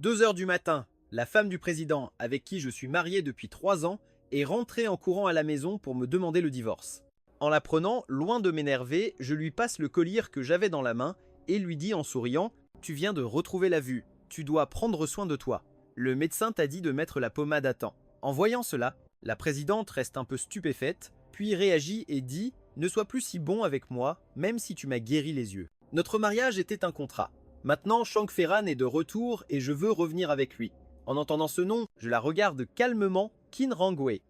2 heures du matin, la femme du président, avec qui je suis marié depuis 3 ans, est rentrée en courant à la maison pour me demander le divorce. En la prenant, loin de m'énerver, je lui passe le collier que j'avais dans la main et lui dis en souriant « Tu viens de retrouver la vue, tu dois prendre soin de toi. Le médecin t'a dit de mettre la pommade à temps. » En voyant cela, la présidente reste un peu stupéfaite, puis réagit et dit « Ne sois plus si bon avec moi, même si tu m'as guéri les yeux. » Notre mariage était un contrat. Maintenant, Shang Ferran est de retour et je veux revenir avec lui. En entendant ce nom, je la regarde calmement, Qin Rangwei.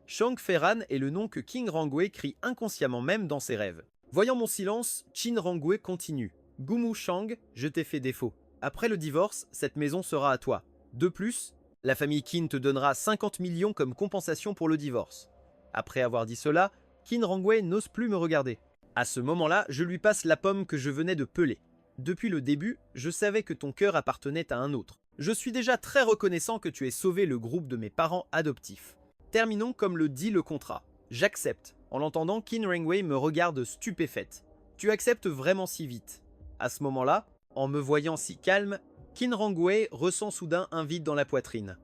Shang Ferran est le nom que Qin Rangwei crie inconsciemment même dans ses rêves. Voyant mon silence, Qin Rangwei continue. Gumu Shang, je t'ai fait défaut. Après le divorce, cette maison sera à toi. De plus, la famille Qin te donnera 50 millions comme compensation pour le divorce. Après avoir dit cela, Qin Rangwei n'ose plus me regarder. À ce moment-là, je lui passe la pomme que je venais de peler. Depuis le début, je savais que ton cœur appartenait à un autre. Je suis déjà très reconnaissant que tu aies sauvé le groupe de mes parents adoptifs. Terminons comme le dit le contrat. J'accepte. En l'entendant, Qin Rangwei me regarde stupéfaite. Tu acceptes vraiment si vite. À ce moment-là, en me voyant si calme, Qin Rangwei ressent soudain un vide dans la poitrine.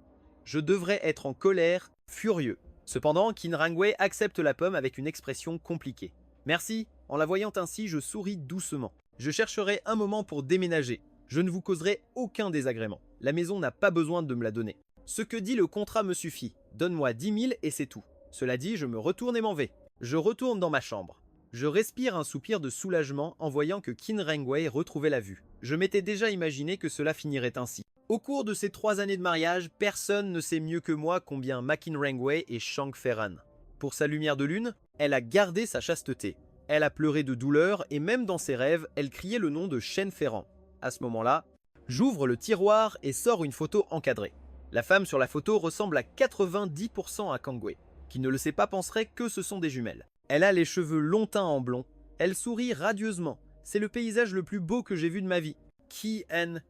Je devrais être en colère, furieux. Cependant, Qin Rangwei accepte la pomme avec une expression compliquée. Merci. En la voyant ainsi, je souris doucement. Je chercherai un moment pour déménager. Je ne vous causerai aucun désagrément. La maison n'a pas besoin de me la donner. Ce que dit le contrat me suffit. Donne-moi 10 000 et c'est tout. Cela dit, je me retourne et m'en vais. Je retourne dans ma chambre. Je respire un soupir de soulagement en voyant que Qin Rangwei retrouvait la vue. Je m'étais déjà imaginé que cela finirait ainsi. Au cours de ces 3 années de mariage, personne ne sait mieux que moi combien Ma Qin Rangwei est Shang Ferran. Pour sa lumière de lune, elle a gardé sa chasteté. Elle a pleuré de douleur et même dans ses rêves, elle criait le nom de Shen Ferran. À ce moment-là, j'ouvre le tiroir et sors une photo encadrée. La femme sur la photo ressemble à 90% à Kang Wei. Qui ne le sait pas penserait que ce sont des jumelles. Elle a les cheveux longs teints en blond. Elle sourit radieusement. C'est le paysage le plus beau que j'ai vu de ma vie. Kian.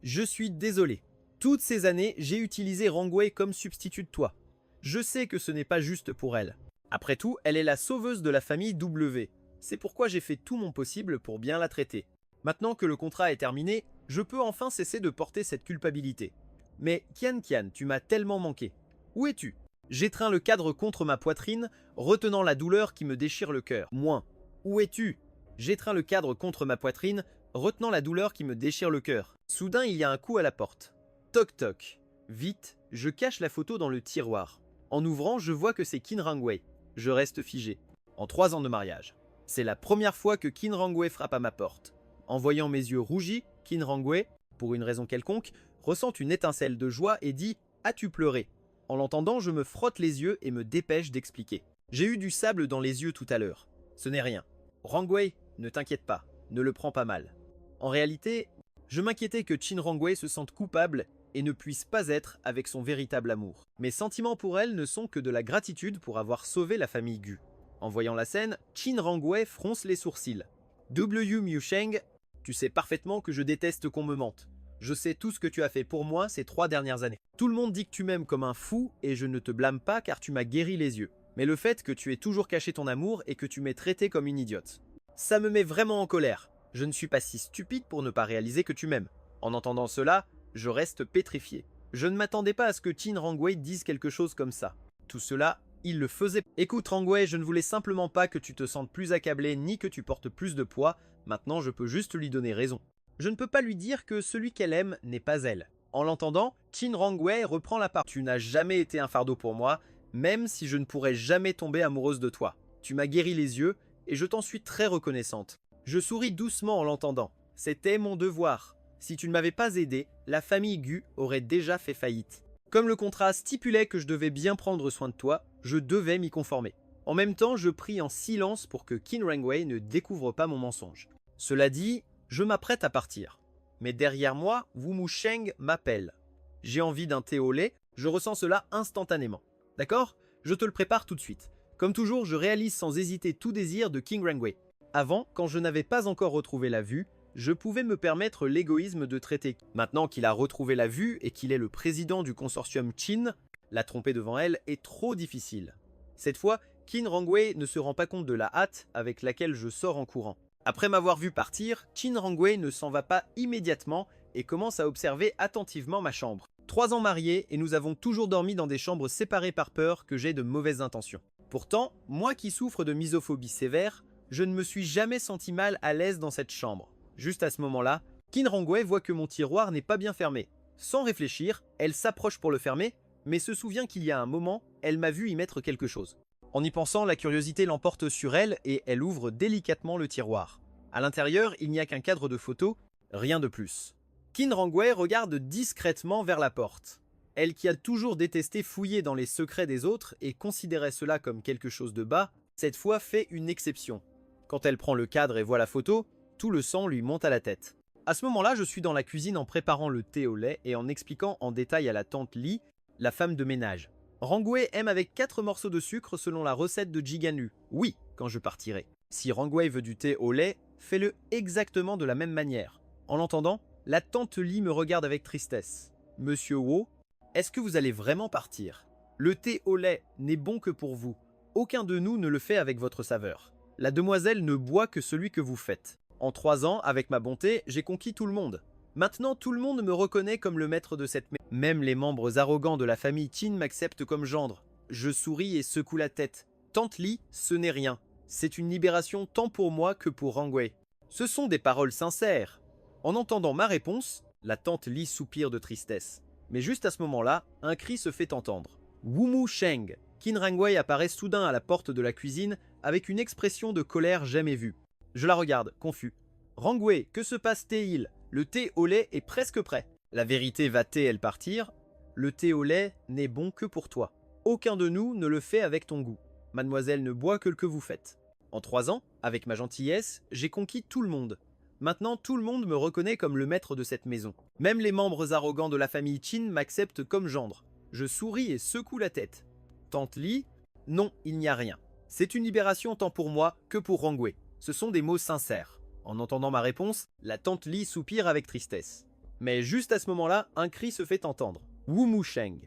Je suis désolé. Toutes ces années, j'ai utilisé Rangwei comme substitut de toi. Je sais que ce n'est pas juste pour elle. Après tout, elle est la sauveuse de la famille W. C'est pourquoi j'ai fait tout mon possible pour bien la traiter. Maintenant que le contrat est terminé, je peux enfin cesser de porter cette culpabilité. Mais Kian, tu m'as tellement manqué. Où es-tu? J'étreins le cadre contre ma poitrine, retenant la douleur qui me déchire le cœur. Moins. Où es-tu? J'étreins le cadre contre ma poitrine, retenant la douleur qui me déchire le cœur. Soudain, il y a un coup à la porte. Toc toc. Vite, je cache la photo dans le tiroir. En ouvrant, je vois que c'est Qin Rangwei. Je reste figé. En 3 ans de mariage. C'est la première fois que Qin Rangwei frappe à ma porte. En voyant mes yeux rougis, Qin Rangwei, pour une raison quelconque, ressent une étincelle de joie et dit « As-tu pleuré ?» En l'entendant, je me frotte les yeux et me dépêche d'expliquer. J'ai eu du sable dans les yeux tout à l'heure. Ce n'est rien. Rangwei, ne t'inquiète pas, ne le prends pas mal. En réalité, je m'inquiétais que Qin Rangwei se sente coupable et ne puisse pas être avec son véritable amour. Mes sentiments pour elle ne sont que de la gratitude pour avoir sauvé la famille Gu. En voyant la scène, Qin Rangwei fronce les sourcils. W. Miu Sheng, tu sais parfaitement que je déteste qu'on me mente. Je sais tout ce que tu as fait pour moi ces 3 dernières années. Tout le monde dit que tu m'aimes comme un fou et je ne te blâme pas car tu m'as guéri les yeux. Mais le fait que tu aies toujours caché ton amour et que tu m'aies traité comme une idiote. Ça me met vraiment en colère. Je ne suis pas si stupide pour ne pas réaliser que tu m'aimes. En entendant cela, je reste pétrifié. Je ne m'attendais pas à ce que Qin Rangwei dise quelque chose comme ça. Tout cela, il le faisait. Écoute Rangwei, je ne voulais simplement pas que tu te sentes plus accablé ni que tu portes plus de poids. Maintenant, je peux juste lui donner raison. Je ne peux pas lui dire que celui qu'elle aime n'est pas elle. En l'entendant, Qin Rangwei reprend la parole. Tu n'as jamais été un fardeau pour moi, même si je ne pourrais jamais tomber amoureuse de toi. Tu m'as guéri les yeux et je t'en suis très reconnaissante. Je souris doucement en l'entendant. C'était mon devoir. Si tu ne m'avais pas aidé, la famille Gu aurait déjà fait faillite. Comme le contrat stipulait que je devais bien prendre soin de toi, je devais m'y conformer. En même temps, je prie en silence pour que Qin Rangwei ne découvre pas mon mensonge. Cela dit, je m'apprête à partir. Mais derrière moi, Wumu Sheng m'appelle. J'ai envie d'un thé au lait, je ressens cela instantanément. D'accord? Je te le prépare tout de suite. Comme toujours, je réalise sans hésiter tout désir de Qin Rangwei. Avant, quand je n'avais pas encore retrouvé la vue, je pouvais me permettre l'égoïsme de traiter. Maintenant qu'il a retrouvé la vue et qu'il est le président du consortium Qin, la tromper devant elle est trop difficile. Cette fois, Qin Rangwei ne se rend pas compte de la hâte avec laquelle je sors en courant. Après m'avoir vu partir, Qin Rangwei ne s'en va pas immédiatement, et commence à observer attentivement ma chambre. 3 ans mariés et nous avons toujours dormi dans des chambres séparées par peur que j'ai de mauvaises intentions. Pourtant, moi qui souffre de misophobie sévère, je ne me suis jamais senti mal à l'aise dans cette chambre. Juste à ce moment-là, Qin Rongwei voit que mon tiroir n'est pas bien fermé. Sans réfléchir, elle s'approche pour le fermer, mais se souvient qu'il y a un moment, elle m'a vu y mettre quelque chose. En y pensant, la curiosité l'emporte sur elle et elle ouvre délicatement le tiroir. À l'intérieur, il n'y a qu'un cadre de photo, rien de plus. Qin Rongwei regarde discrètement vers la porte. Elle qui a toujours détesté fouiller dans les secrets des autres et considérait cela comme quelque chose de bas, cette fois fait une exception. Quand elle prend le cadre et voit la photo, tout le sang lui monte à la tête. À ce moment-là, je suis dans la cuisine en préparant le thé au lait et en expliquant en détail à la tante Li, la femme de ménage. Rongwei aime avec 4 morceaux de sucre selon la recette de Jiganu. Oui, quand je partirai. Si Rongwei veut du thé au lait, fais-le exactement de la même manière. En l'entendant, la tante Li me regarde avec tristesse. Monsieur Wo, est-ce que vous allez vraiment partir? Le thé au lait n'est bon que pour vous. Aucun de nous ne le fait avec votre saveur. La demoiselle ne boit que celui que vous faites. En 3 ans, avec ma bonté, j'ai conquis tout le monde. Maintenant, tout le monde me reconnaît comme le maître de cette maison. Même les membres arrogants de la famille Qin m'acceptent comme gendre. Je souris et secoue la tête. Tante Li, ce n'est rien. C'est une libération tant pour moi que pour Rongwei. Ce sont des paroles sincères. En entendant ma réponse, la tante Li soupire de tristesse. Mais juste à ce moment-là, un cri se fait entendre. Wumu Sheng. Qin Rongwei apparaît soudain à la porte de la cuisine avec une expression de colère jamais vue. Je la regarde, confus. Rongwei, que se passe-t-il? Le thé au lait est presque prêt. La vérité va-t-elle partir? Le thé au lait n'est bon que pour toi. Aucun de nous ne le fait avec ton goût. Mademoiselle ne boit que le que vous faites. En 3 ans, avec ma gentillesse, j'ai conquis tout le monde. Maintenant, tout le monde me reconnaît comme le maître de cette maison. Même les membres arrogants de la famille Qin m'acceptent comme gendre. Je souris et secoue la tête. Tante Li, non, il n'y a rien. C'est une libération tant pour moi que pour Rongwei. Ce sont des mots sincères. En entendant ma réponse, la tante Li soupire avec tristesse. Mais juste à ce moment-là, un cri se fait entendre. Wumu Sheng.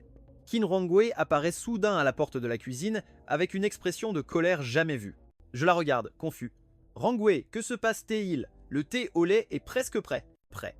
Qin Rongwei apparaît soudain à la porte de la cuisine avec une expression de colère jamais vue. Je la regarde, confus. Rongwei, que se passe-t-il? Le thé au lait est presque prêt. Prêt.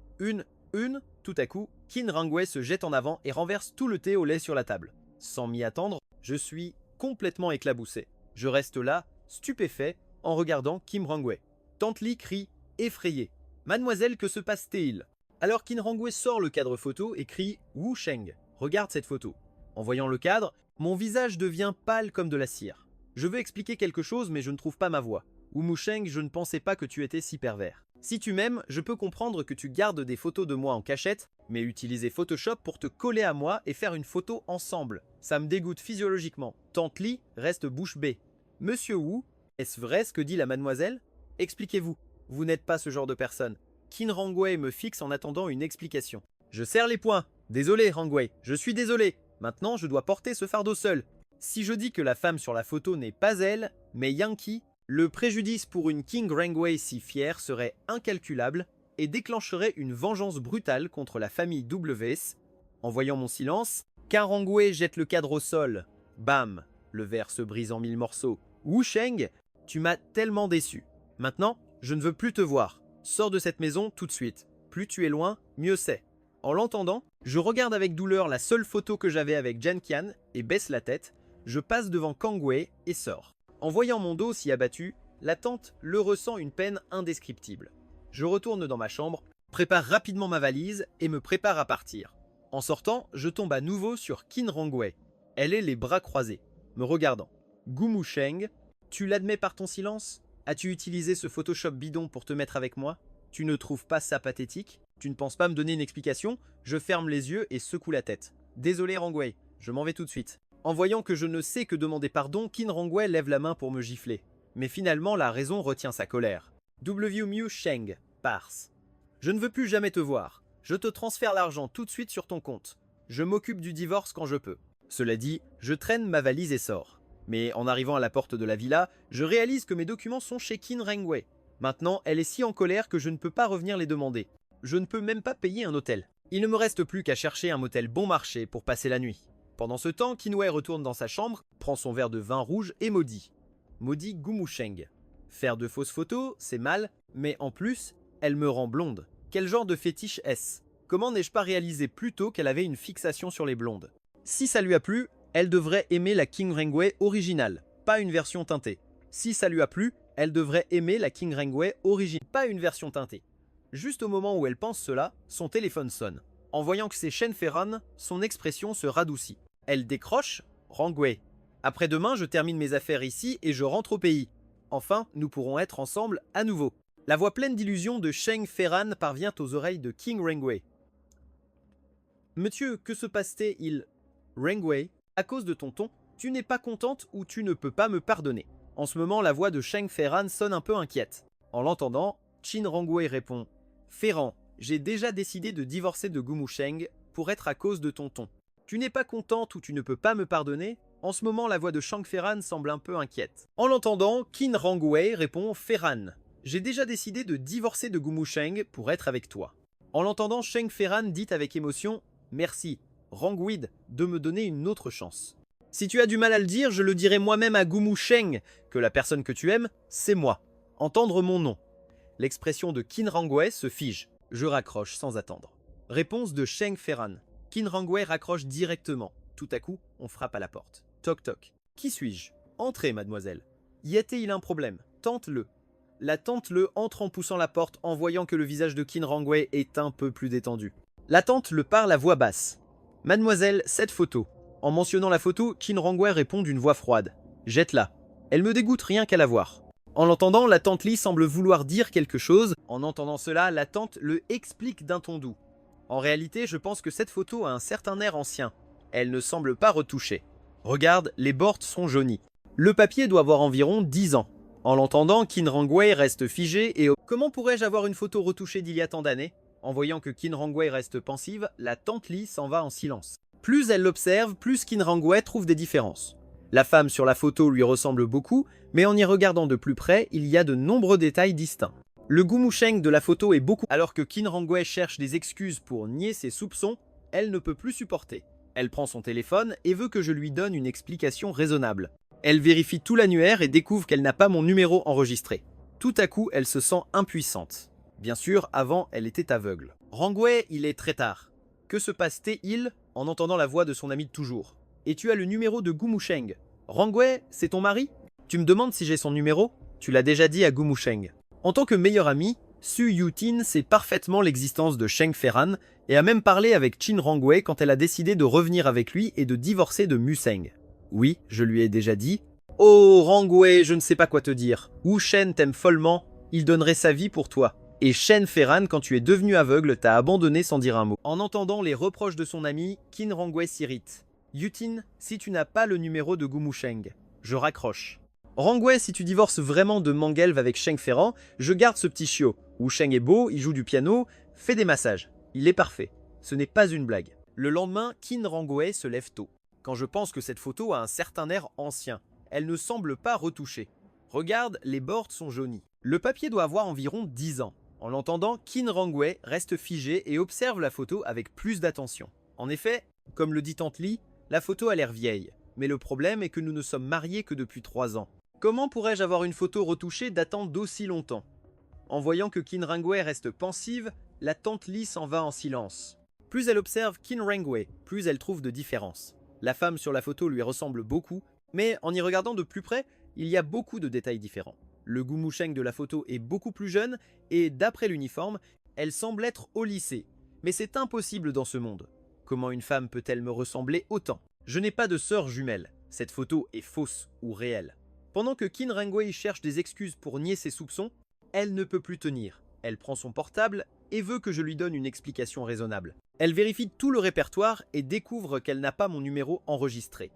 Tout à coup, Qin Rongwei se jette en avant et renverse tout le thé au lait sur la table. Sans m'y attendre, je suis complètement éclaboussé. Je reste là, stupéfait, en regardant Qin Rongwei. Tante Li crie, effrayée. Mademoiselle, que se passe-t-il? Alors Qin Rongwei sort le cadre photo et crie Wu Sheng. Regarde cette photo. En voyant le cadre, mon visage devient pâle comme de la cire. Je veux expliquer quelque chose, mais je ne trouve pas ma voix. Wu Sheng, je ne pensais pas que tu étais si pervers. Si tu m'aimes, je peux comprendre que tu gardes des photos de moi en cachette, mais utiliser Photoshop pour te coller à moi et faire une photo ensemble. Ça me dégoûte physiologiquement. Tante Li reste bouche bée. Monsieur Wu, est-ce vrai ce que dit la mademoiselle? Expliquez-vous. Vous n'êtes pas ce genre de personne. Qin Rongwei me fixe en attendant une explication. Je serre les poings. Désolé, Rongwei, je suis désolé. Maintenant, je dois porter ce fardeau seul. Si je dis que la femme sur la photo n'est pas elle, mais Yankee, le préjudice pour une Qin Rongwei si fière serait incalculable et déclencherait une vengeance brutale contre la famille WS. En voyant mon silence, Qin Rongwei jette le cadre au sol. Bam! Le verre se brise en 1000 morceaux. Wu Sheng, tu m'as tellement déçu. Maintenant, je ne veux plus te voir. Sors de cette maison tout de suite. Plus tu es loin, mieux c'est. En l'entendant, je regarde avec douleur la seule photo que j'avais avec Jan Qian et baisse la tête. Je passe devant Kang Wei et sors. En voyant mon dos si abattu, la tante le ressent une peine indescriptible. Je retourne dans ma chambre, prépare rapidement ma valise et me prépare à partir. En sortant, je tombe à nouveau sur Qin Rongwei. Elle est les bras croisés, me regardant. Wumu Sheng, tu l'admets par ton silence? As-tu utilisé ce Photoshop bidon pour te mettre avec moi? Tu ne trouves pas ça pathétique? Tu ne penses pas me donner une explication? Je ferme les yeux et secoue la tête. Désolé Rongwei, je m'en vais tout de suite. En voyant que je ne sais que demander pardon, Qin Rongwei lève la main pour me gifler. Mais finalement, la raison retient sa colère. Wumu Sheng, parse. Je ne veux plus jamais te voir. Je te transfère l'argent tout de suite sur ton compte. Je m'occupe du divorce quand je peux. Cela dit, je traîne ma valise et sors. Mais en arrivant à la porte de la villa, je réalise que mes documents sont chez Qin Rongwei. Maintenant, elle est si en colère que je ne peux pas revenir les demander. Je ne peux même pas payer un hôtel. Il ne me reste plus qu'à chercher un motel bon marché pour passer la nuit. Pendant ce temps, Qin Wei retourne dans sa chambre, prend son verre de vin rouge et maudit. Maudit Wumu Sheng. Faire de fausses photos, c'est mal, mais en plus, elle me rend blonde. Quel genre de fétiche est-ce? Comment n'ai-je pas réalisé plus tôt qu'elle avait une fixation sur les blondes? Si ça lui a plu, elle devrait aimer la King Rangway originale, pas une version teintée. Si ça lui a plu, elle devrait aimer la King Rangway originale, pas une version teintée. Juste au moment où elle pense cela, son téléphone sonne. En voyant que c'est Shane Ferran, son expression se radoucit. Elle décroche, Rangway. Après-demain, je termine mes affaires ici et je rentre au pays. Enfin, nous pourrons être ensemble à nouveau. La voix pleine d'illusions de Shane Ferran parvient aux oreilles de King Rangway. Monsieur, que se passe-t-il? Rangway, à cause de ton ton, tu n'es pas contente ou tu ne peux pas me pardonner. En ce moment, la voix de Shane Ferran sonne un peu inquiète. En l'entendant, Chin Rangway répond « Ferran, j'ai déjà décidé de divorcer de Gumusheng pour être à cause de ton ton. Tu n'es pas contente ou tu ne peux pas me pardonner ?» En ce moment, la voix de Shang Ferran semble un peu inquiète. En l'entendant, Qin Rangway répond « Ferran, j'ai déjà décidé de divorcer de Gumusheng pour être avec toi. » En l'entendant, Shang Ferran dit avec émotion « Merci, Rangwid, de me donner une autre chance. Si tu as du mal à le dire, je le dirai moi-même à Gumusheng, que la personne que tu aimes, c'est moi. Entendre mon nom. » L'expression de Qin Rangway se fige. Je raccroche sans attendre. Réponse de Shang Ferran. Qin Rangway raccroche directement. Tout à coup, on frappe à la porte. Toc toc. Qui suis-je? Entrez, mademoiselle. Y a-t-il un problème? Tente-le. La tante-le entre en poussant la porte en voyant que le visage de Qin Rangway est un peu plus détendu. La tante le parle à voix basse. Mademoiselle, cette photo. En mentionnant la photo, Qin Rangway répond d'une voix froide. Jette-la. Elle me dégoûte rien qu'à la voir. En l'entendant, la tante Li semble vouloir dire quelque chose. En entendant cela, la tante le explique d'un ton doux. En réalité, je pense que cette photo a un certain air ancien. Elle ne semble pas retouchée. Regarde, les bords sont jaunis. Le papier doit avoir environ 10 ans. En l'entendant, Qin Rangway reste figé et... Comment pourrais-je avoir une photo retouchée d'il y a tant d'années? En voyant que Qin Rangway reste pensive, la tante Li s'en va en silence. Plus elle l'observe, plus Qin Rangway trouve des différences. La femme sur la photo lui ressemble beaucoup, mais en y regardant de plus près, il y a de nombreux détails distincts. Le Gumusheng de la photo est beaucoup... Alors que Qin Rangway cherche des excuses pour nier ses soupçons, elle ne peut plus supporter. Elle prend son téléphone et veut que je lui donne une explication raisonnable. Elle vérifie tout l'annuaire et découvre qu'elle n'a pas mon numéro enregistré. Tout à coup, elle se sent impuissante. Bien sûr, avant, elle était aveugle. Rangway, il est très tard. Que se passe-t-il? En entendant la voix de son ami de toujours. Et tu as le numéro de Gumusheng. Rangway, c'est ton mari? Tu me demandes si j'ai son numéro? Tu l'as déjà dit à Gumusheng. En tant que meilleur ami, Su Yutin sait parfaitement l'existence de Shang Ferran et a même parlé avec Qin Rangway quand elle a décidé de revenir avec lui et de divorcer de Museng. Oui, je lui ai déjà dit. Oh Rangway, je ne sais pas quoi te dire. Wu Shen t'aime follement, il donnerait sa vie pour toi. Et Shane Ferran, quand tu es devenu aveugle, t'a abandonné sans dire un mot. En entendant les reproches de son ami, Qin Rangway s'irrite. Yutin, si tu n'as pas le numéro de Gumusheng, je raccroche. Rangway, si tu divorces vraiment de Mangelv avec Shang Ferran, je garde ce petit chiot. Wu Sheng est beau, il joue du piano, fait des massages. Il est parfait. Ce n'est pas une blague. Le lendemain, Qin Rangway se lève tôt. Quand je pense que cette photo a un certain air ancien, elle ne semble pas retouchée. Regarde, les bords sont jaunis. Le papier doit avoir environ 10 ans. En l'entendant, Qin Rangway reste figé et observe la photo avec plus d'attention. En effet, comme le dit tante Li, la photo a l'air vieille. Mais le problème est que nous ne sommes mariés que depuis 3 ans. Comment pourrais-je avoir une photo retouchée datant d'aussi longtemps? En voyant que Qin Rangway reste pensive, la tante Li s'en va en silence. Plus elle observe Qin Rangway, plus elle trouve de différences. La femme sur la photo lui ressemble beaucoup, mais en y regardant de plus près, il y a beaucoup de détails différents. Le Gumusheng de la photo est beaucoup plus jeune et, d'après l'uniforme, elle semble être au lycée. Mais c'est impossible dans ce monde. Comment une femme peut-elle me ressembler autant? Je n'ai pas de sœur jumelle. Cette photo est fausse ou réelle. Pendant que Qin Rangway cherche des excuses pour nier ses soupçons, elle ne peut plus tenir. Elle prend son portable et veut que je lui donne une explication raisonnable. Elle vérifie tout le répertoire et découvre qu'elle n'a pas mon numéro enregistré.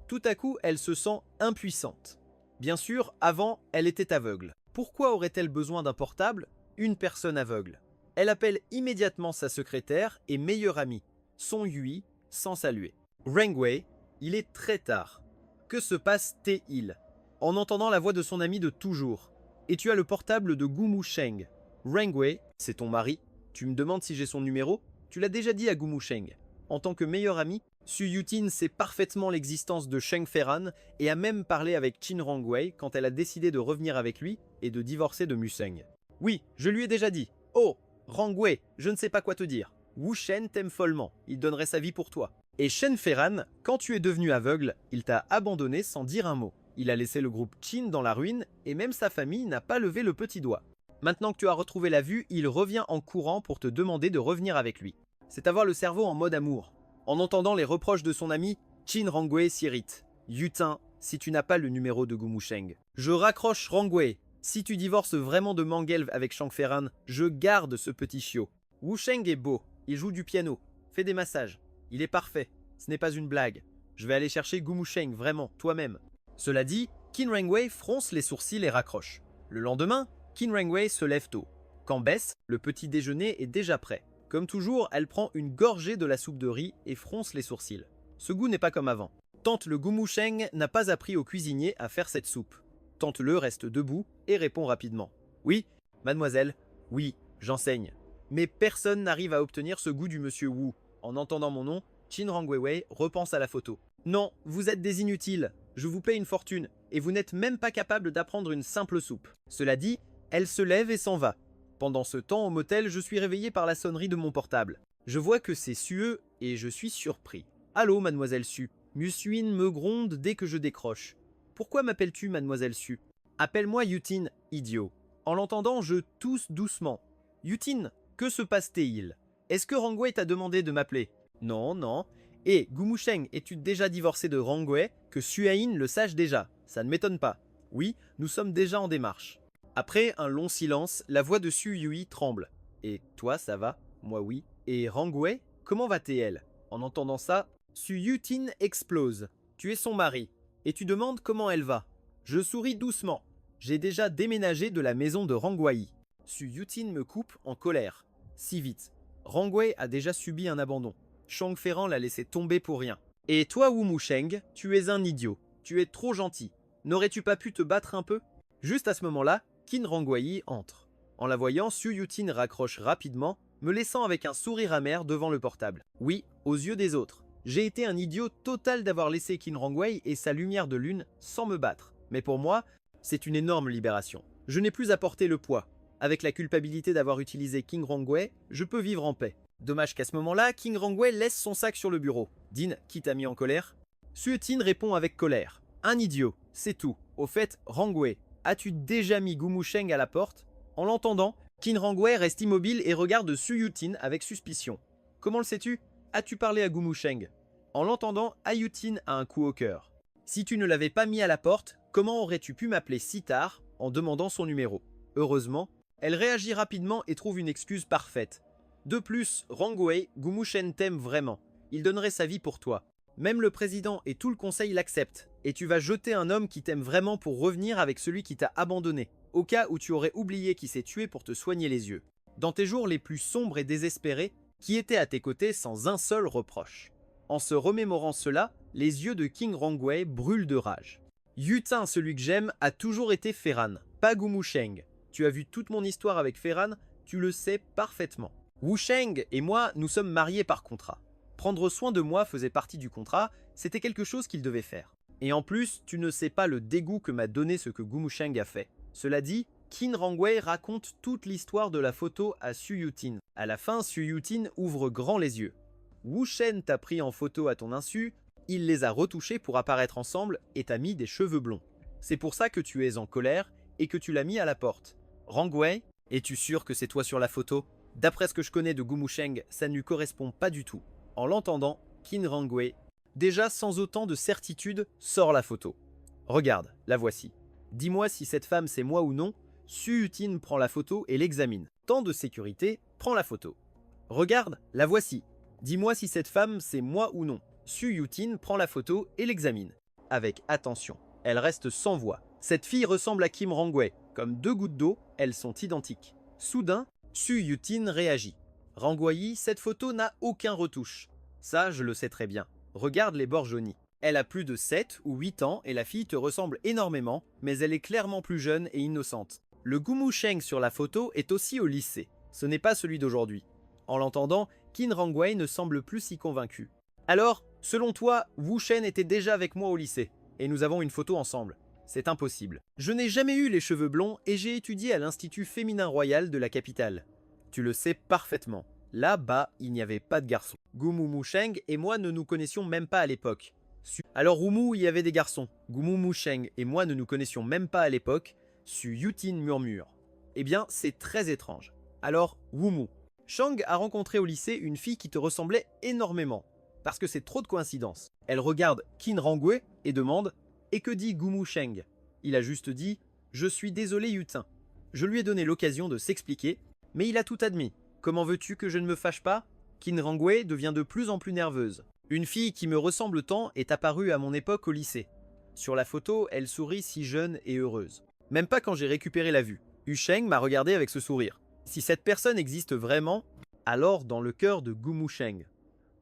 Tout à coup, elle se sent impuissante. Bien sûr, avant, elle était aveugle. Pourquoi aurait-elle besoin d'un portable? Une personne aveugle. Elle appelle immédiatement sa secrétaire et meilleure amie, Song Yui, sans saluer. Rangway, il est très tard. Que se passe-t-il? En entendant la voix de son ami de toujours. Et tu as le portable de Gumusheng. Rangway, c'est ton mari. Tu me demandes si j'ai son numéro? Tu l'as déjà dit à Gumusheng. En tant que meilleur ami, Su Yutin sait parfaitement l'existence de Shang Ferran et a même parlé avec Qin Rangway quand elle a décidé de revenir avec lui et de divorcer de Museng. Oui, je lui ai déjà dit. Oh, Rangway, je ne sais pas quoi te dire. Wu Shen t'aime follement, il donnerait sa vie pour toi. Et Shen Ferran, quand tu es devenu aveugle, il t'a abandonné sans dire un mot. Il a laissé le groupe Qin dans la ruine et même sa famille n'a pas levé le petit doigt. Maintenant que tu as retrouvé la vue, il revient en courant pour te demander de revenir avec lui. C'est avoir le cerveau en mode amour. En entendant les reproches de son ami, Qin Rongwei s'irrite. Yutin, si tu n'as pas le numéro de Gu Musheng. Je raccroche Rongwei. Si tu divorces vraiment de Mangelv avec Shang Ferran, je garde ce petit chiot. Wu Sheng est beau, il joue du piano, fait des massages. Il est parfait, ce n'est pas une blague. Je vais aller chercher Gu Musheng, vraiment, toi-même. Cela dit, Qin Rongwei fronce les sourcils et raccroche. Le lendemain, Qin Rongwei se lève tôt. Quand Bess, le petit déjeuner est déjà prêt. Comme toujours, elle prend une gorgée de la soupe de riz et fronce les sourcils. Ce goût n'est pas comme avant. Tante le Gu Musheng n'a pas appris au cuisinier à faire cette soupe. Tante le reste debout et répond rapidement. Oui, mademoiselle, oui, j'enseigne. Mais personne n'arrive à obtenir ce goût du monsieur Wu. En entendant mon nom, Qin Rongwei repense à la photo. Non, vous êtes des inutiles. Je vous paie une fortune et vous n'êtes même pas capable d'apprendre une simple soupe. Cela dit, elle se lève et s'en va. Pendant ce temps, au motel, je suis réveillé par la sonnerie de mon portable. Je vois que c'est Sue et je suis surpris. Allô, mademoiselle Sue. Musuin me gronde dès que je décroche. Pourquoi m'appelles-tu mademoiselle Sue? Appelle-moi Yutin, idiot. En l'entendant, je tousse doucement. Yutin, que se passe-t-il? Est-ce que Rongwei t'a demandé de m'appeler? Non, non. Et Gu Musheng, es-tu déjà divorcé de Rongwei? Que Suain le sache déjà, ça ne m'étonne pas. Oui, nous sommes déjà en démarche. Après un long silence, la voix de Su Yui tremble. Et toi, ça va? Moi oui. Et Rongwei, comment va-t-elle? En entendant ça, Su Yutin explose. Tu es son mari. Et tu demandes comment elle va. Je souris doucement. J'ai déjà déménagé de la maison de Rongwei. Su Yutin me coupe en colère. Si vite. Rongwei a déjà subi un abandon. Shang Ferran l'a laissé tomber pour rien. Et toi, Wu Musheng, tu es un idiot. Tu es trop gentil. N'aurais-tu pas pu te battre un peu? Juste à ce moment-là, Qin Rongwei entre. En la voyant, Su Yutin raccroche rapidement, me laissant avec un sourire amer devant le portable. Oui, aux yeux des autres. J'ai été un idiot total d'avoir laissé Qin Rongwei et sa lumière de lune sans me battre. Mais pour moi, c'est une énorme libération. Je n'ai plus à porter le poids. Avec la culpabilité d'avoir utilisé Qin Rongwei, je peux vivre en paix. Dommage qu'à ce moment-là, Qin Rongwei laisse son sac sur le bureau. Din, qui t'a mis en colère? Su Yutin répond avec colère. Un idiot, c'est tout. Au fait, Rongwei, as-tu déjà mis Gu Musheng à la porte? En l'entendant, Qin Rongwei reste immobile et regarde Su Yutin avec suspicion. Comment le sais-tu? As-tu parlé à Gu Musheng? En l'entendant, Ayutin a un coup au cœur. Si tu ne l'avais pas mis à la porte, comment aurais-tu pu m'appeler si tard en demandant son numéro? Heureusement, elle réagit rapidement et trouve une excuse parfaite. De plus, Rongwei, Gu Musheng t'aime vraiment. Il donnerait sa vie pour toi. Même le président et tout le conseil l'acceptent. Et tu vas jeter un homme qui t'aime vraiment pour revenir avec celui qui t'a abandonné, au cas où tu aurais oublié qui s'est tué pour te soigner les yeux. Dans tes jours les plus sombres et désespérés, qui était à tes côtés sans un seul reproche. En se remémorant cela, les yeux de Qin Rongwei brûlent de rage. Yutin, celui que j'aime, a toujours été Ferran, pas Gu Musheng. Tu as vu toute mon histoire avec Ferran, tu le sais parfaitement. Wu Sheng et moi, nous sommes mariés par contrat. Prendre soin de moi faisait partie du contrat, c'était quelque chose qu'il devait faire. Et en plus, tu ne sais pas le dégoût que m'a donné ce que Gu Musheng a fait. Cela dit, Qin Rongwei raconte toute l'histoire de la photo à Su Yutin. À la fin, Su Yutin ouvre grand les yeux. Wu Shen t'a pris en photo à ton insu, il les a retouchés pour apparaître ensemble et t'a mis des cheveux blonds. C'est pour ça que tu es en colère et que tu l'as mis à la porte. Rongwei, es-tu sûr que c'est toi sur la photo? D'après ce que je connais de Gu Musheng, ça ne lui correspond pas du tout. En l'entendant, Qin Rongwei, déjà sans autant de certitude, sort la photo. Regarde, la voici. Dis-moi si cette femme c'est moi ou non. Su Yutin prend la photo et l'examine. Temps de sécurité, prends la photo. Regarde, la voici. Dis-moi si cette femme c'est moi ou non. Su Yutin prend la photo et l'examine. Avec attention. Elle reste sans voix. Cette fille ressemble à Qin Rongwei. Comme deux gouttes d'eau, elles sont identiques. Soudain, Su Yutin réagit. Rongwei, cette photo n'a aucun retouche. Ça, je le sais très bien. Regarde les bords jaunis. Elle a plus de 7 ou 8 ans et la fille te ressemble énormément, mais elle est clairement plus jeune et innocente. Le Gu Musheng sur la photo est aussi au lycée. Ce n'est pas celui d'aujourd'hui. En l'entendant, Qin Rongwei ne semble plus si convaincu. Alors, selon toi, Wu Shen était déjà avec moi au lycée, et nous avons une photo ensemble. C'est impossible. Je n'ai jamais eu les cheveux blonds et j'ai étudié à l'Institut féminin royal de la capitale. Tu le sais parfaitement. Là-bas, il n'y avait pas de garçons. Gumu Musheng et moi ne nous connaissions même pas à l'époque. Alors Rumu, il y avait des garçons. Gumu Musheng et moi ne nous connaissions même pas à l'époque. Su Yutin murmure. Eh bien, c'est très étrange. Alors, Wumu. Shang a rencontré au lycée une fille qui te ressemblait énormément. Parce que c'est trop de coïncidences. Elle regarde Qin Rangwei et demande « Et que dit Gumu Sheng ?» Il a juste dit « Je suis désolé Yutin ». Je lui ai donné l'occasion de s'expliquer, mais il a tout admis. Comment veux-tu que je ne me fâche pas? Qin Rangwei devient de plus en plus nerveuse. Une fille qui me ressemble tant est apparue à mon époque au lycée. Sur la photo, elle sourit si jeune et heureuse. Même pas quand j'ai récupéré la vue. Yu Sheng m'a regardé avec ce sourire. Si cette personne existe vraiment, alors dans le cœur de Gumu Sheng.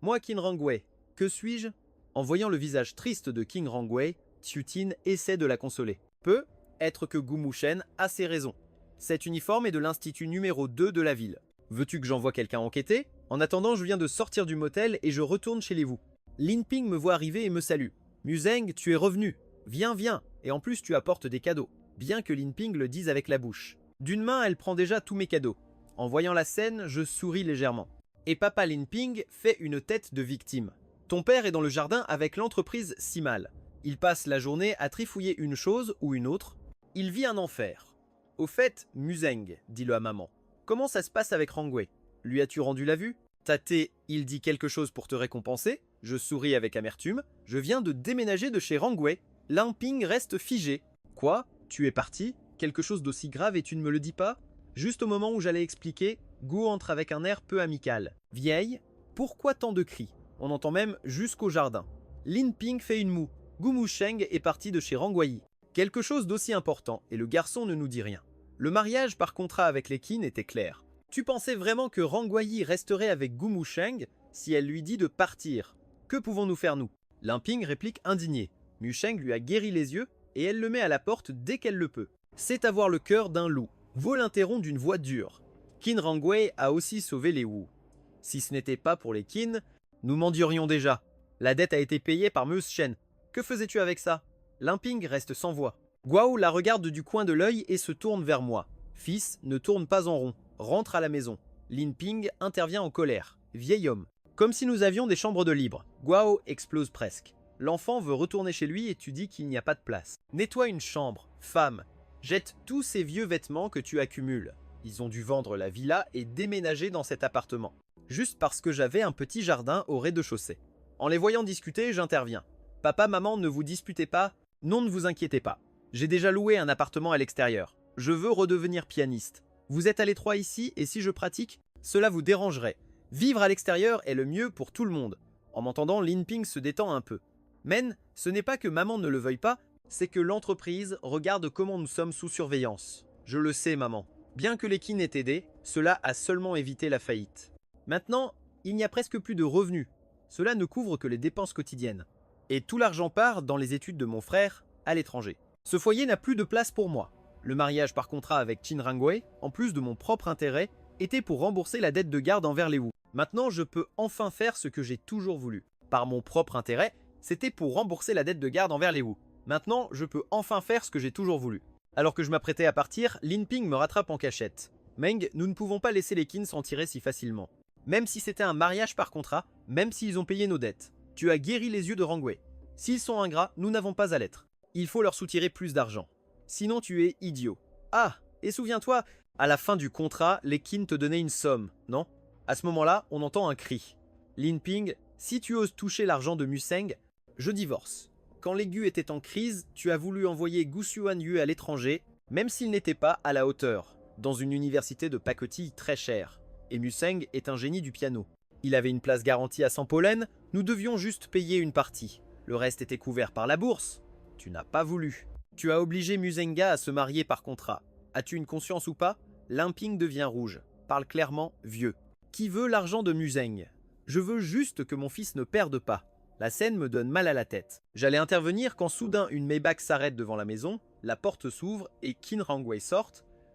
Moi, Qin Rangwei, que suis-je? En voyant le visage triste de Qin Rangwei, Xiutin essaie de la consoler. Peut être que Gumu Sheng a ses raisons. Cet uniforme est de l'institut numéro 2 de la ville. Veux-tu que j'envoie quelqu'un enquêter? En attendant, je viens de sortir du motel et je retourne chez les Wu. Lin Ping me voit arriver et me salue. Muzeng, tu es revenu. Viens, viens. Et en plus, tu apportes des cadeaux. Bien que Lin Ping le dise avec la bouche. D'une main, elle prend déjà tous mes cadeaux. En voyant la scène, je souris légèrement. Et papa Lin Ping fait une tête de victime. Ton père est dans le jardin avec l'entreprise Simal. Il passe la journée à trifouiller une chose ou une autre. Il vit un enfer. Au fait, Muzeng, dis-le à maman. Comment ça se passe avec Rangwei? Lui as-tu rendu la vue? Tate, il dit quelque chose pour te récompenser? Je souris avec amertume. Je viens de déménager de chez Rangwei. Lin Ping reste figé. Quoi? Tu es parti? Quelque chose d'aussi grave et tu ne me le dis pas? Juste au moment où j'allais expliquer, Gu entre avec un air peu amical. Vieille, pourquoi tant de cris? On entend même jusqu'au jardin. Lin Ping fait une moue. Gumu Sheng est parti de chez Rangwei. Quelque chose d'aussi important et le garçon ne nous dit rien. Le mariage par contrat avec les Qin était clair. Tu pensais vraiment que Rangwei resterait avec Gumu Sheng si elle lui dit de partir? Que pouvons-nous faire nous? Lin Ping réplique indigné. Mu Sheng lui a guéri les yeux et elle le met à la porte dès qu'elle le peut. C'est avoir le cœur d'un loup. Vaut l'interrompt d'une voix dure. Qin Rangwei a aussi sauvé les Wu. Si ce n'était pas pour les Qin, nous mendierions déjà. La dette a été payée par Meuse Shen. Que faisais-tu avec ça? Lin Ping reste sans voix. Guao la regarde du coin de l'œil et se tourne vers moi. Fils, ne tourne pas en rond. Rentre à la maison. Lin Ping intervient en colère. Vieil homme. Comme si nous avions des chambres de libre. Guao explose presque. L'enfant veut retourner chez lui et tu dis qu'il n'y a pas de place. Nettoie une chambre. Femme. Jette tous ces vieux vêtements que tu accumules. Ils ont dû vendre la villa et déménager dans cet appartement. Juste parce que j'avais un petit jardin au rez-de-chaussée. En les voyant discuter, j'interviens. Papa, maman, ne vous disputez pas. Non, ne vous inquiétez pas. J'ai déjà loué un appartement à l'extérieur. Je veux redevenir pianiste. Vous êtes à l'étroit ici et si je pratique, cela vous dérangerait. Vivre à l'extérieur est le mieux pour tout le monde. En m'entendant, Lin Ping se détend un peu. Men, ce n'est pas que maman ne le veuille pas, c'est que l'entreprise regarde comment nous sommes sous surveillance. Je le sais, maman. Bien que les Qin aient aidé, cela a seulement évité la faillite. Maintenant, il n'y a presque plus de revenus. Cela ne couvre que les dépenses quotidiennes. Et tout l'argent part dans les études de mon frère à l'étranger. Ce foyer n'a plus de place pour moi. Le mariage par contrat avec Qin Rangwei, en plus de mon propre intérêt, était pour rembourser la dette de garde envers les Wu. Maintenant, je peux enfin faire ce que j'ai toujours voulu. Par mon propre intérêt, c'était pour rembourser la dette de garde envers les Wu. Maintenant, je peux enfin faire ce que j'ai toujours voulu. Alors que je m'apprêtais à partir, Lin Ping me rattrape en cachette. Meng, nous ne pouvons pas laisser les Qin s'en tirer si facilement. Même si c'était un mariage par contrat, même s'ils ont payé nos dettes. Tu as guéri les yeux de Rangwei. S'ils sont ingrats, nous n'avons pas à l'être. Il faut leur soutirer plus d'argent. Sinon tu es idiot. Ah, et souviens-toi, à la fin du contrat, les Qin te donnaient une somme, non? À ce moment-là, on entend un cri. Lin Ping, si tu oses toucher l'argent de Museng, je divorce. Quand les Gu étaient en crise, tu as voulu envoyer Gu Xuanyu à l'étranger, même s'il n'était pas à la hauteur, dans une université de pacotille très chère. Et Museng est un génie du piano. Il avait une place garantie à San Pollen, nous devions juste payer une partie. Le reste était couvert par la bourse. Tu n'as pas voulu. Tu as obligé Musenga à se marier par contrat. As-tu une conscience ou pas? Lin Ping devient rouge. Parle clairement, vieux. Qui veut l'argent de Museng? Je veux juste que mon fils ne perde pas. La scène me donne mal à la tête. J'allais intervenir quand soudain une Maybach s'arrête devant la maison, la porte s'ouvre et Qin Rangwei sort.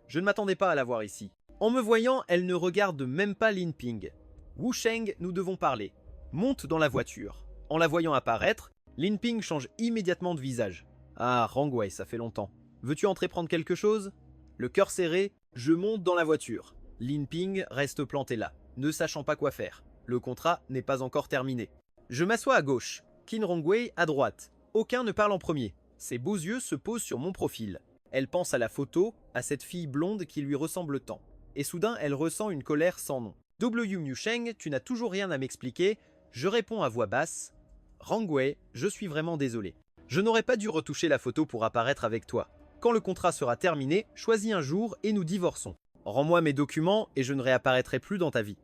Je ne m'attendais pas à la voir ici. En me voyant, elle ne regarde même pas Lin Ping. Wu Sheng, nous devons parler. Monte dans la voiture. En la voyant apparaître, Lin Ping change immédiatement de visage. Ah, Rangwei, ça fait longtemps. Veux-tu entrer prendre quelque chose? Le cœur serré, je monte dans la voiture. Lin Ping reste planté là. ne sachant pas quoi faire. Le contrat n'est pas encore terminé. Je m'assois à gauche, Qin Rongwei à droite. Aucun ne parle en premier. Ses beaux yeux se posent sur mon profil. Elle pense à la photo, à cette fille blonde qui lui ressemble tant. Et soudain, elle ressent une colère sans nom. W. Musheng, tu n'as toujours rien à m'expliquer. Je réponds à voix basse. Rangwei, je suis vraiment désolé. Je n'aurais pas dû retoucher la photo pour apparaître avec toi. Quand le contrat sera terminé, choisis un jour et nous divorçons. Rends-moi mes documents et je ne réapparaîtrai plus dans ta vie.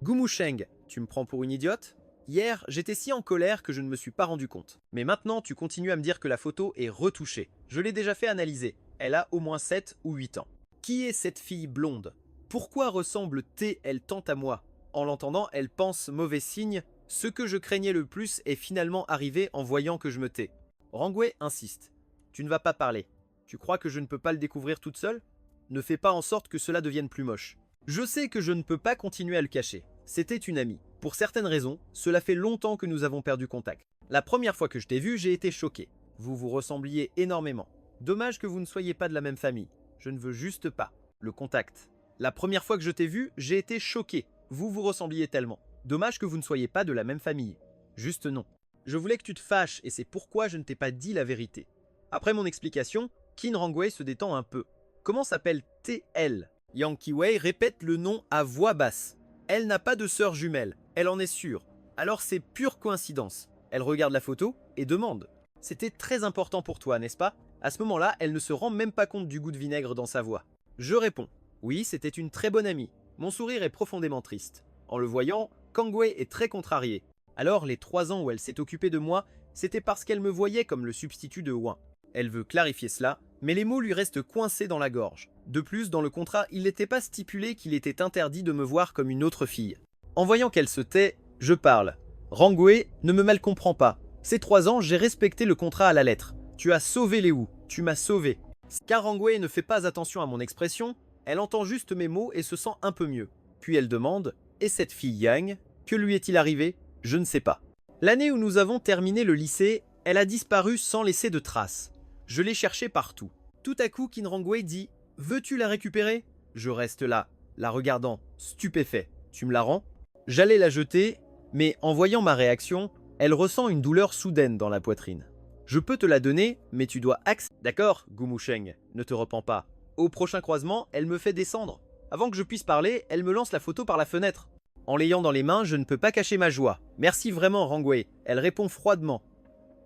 Gumusheng, tu me prends pour une idiote? Hier, j'étais si en colère que je ne me suis pas rendu compte. Mais maintenant, tu continues à me dire que la photo est retouchée. Je l'ai déjà fait analyser. Elle a au moins 7 ou 8 ans. Qui est cette fille blonde? Pourquoi ressemble-t-elle tant à moi? En l'entendant, elle pense mauvais signe. Ce que je craignais le plus est finalement arrivé en voyant que je me tais. Rangwei insiste. Tu ne vas pas parler. Tu crois que je ne peux pas le découvrir toute seule? Ne fais pas en sorte que cela devienne plus moche. Je sais que je ne peux pas continuer à le cacher. C'était une amie. Pour certaines raisons, cela fait longtemps que nous avons perdu contact. La première fois que je t'ai vu, j'ai été choqué. Vous vous ressembliez énormément. Dommage que vous ne soyez pas de la même famille. Je ne veux juste pas le contact. La première fois que je t'ai vu, j'ai été choqué. Vous vous ressembliez tellement. Dommage que vous ne soyez pas de la même famille. Juste non. Je voulais que tu te fâches et c'est pourquoi je ne t'ai pas dit la vérité. Après mon explication, Qin Rangwei se détend un peu. Comment s'appelle-t-elle? Yang Qiwei répète le nom à voix basse. Elle n'a pas de sœur jumelle, elle en est sûre. Alors c'est pure coïncidence. Elle regarde la photo et demande. C'était très important pour toi, n'est-ce pas? À ce moment-là, elle ne se rend même pas compte du goût de vinaigre dans sa voix. Je réponds. Oui, c'était une très bonne amie. Mon sourire est profondément triste. En le voyant, Kangwei est très contrariée. Alors, les 3 ans où elle s'est occupée de moi, c'était parce qu'elle me voyait comme le substitut de Wang. Elle veut clarifier cela, mais les mots lui restent coincés dans la gorge. De plus, dans le contrat, il n'était pas stipulé qu'il était interdit de me voir comme une autre fille. En voyant qu'elle se tait, je parle. Rangwei, ne me mal comprends pas. Ces 3 ans, j'ai respecté le contrat à la lettre. Tu as sauvé les Wu, tu m'as sauvé. Car Rangwei ne fait pas attention à mon expression, elle entend juste mes mots et se sent un peu mieux. Puis elle demande, et cette fille Yang, que lui est-il arrivé? Je ne sais pas. L'année où nous avons terminé le lycée, elle a disparu sans laisser de traces. Je l'ai cherchée partout. Tout à coup, Qin Rangwei dit « Veux-tu la récupérer ?» Je reste là, la regardant, stupéfait. « Tu me la rends ?» J'allais la jeter, mais en voyant ma réaction, elle ressent une douleur soudaine dans la poitrine. « Je peux te la donner, mais tu dois accepter. » « D'accord, Gumusheng, ne te repens pas. » Au prochain croisement, elle me fait descendre. Avant que je puisse parler, elle me lance la photo par la fenêtre. En l'ayant dans les mains, je ne peux pas cacher ma joie. « Merci vraiment, Rangwei. » Elle répond froidement.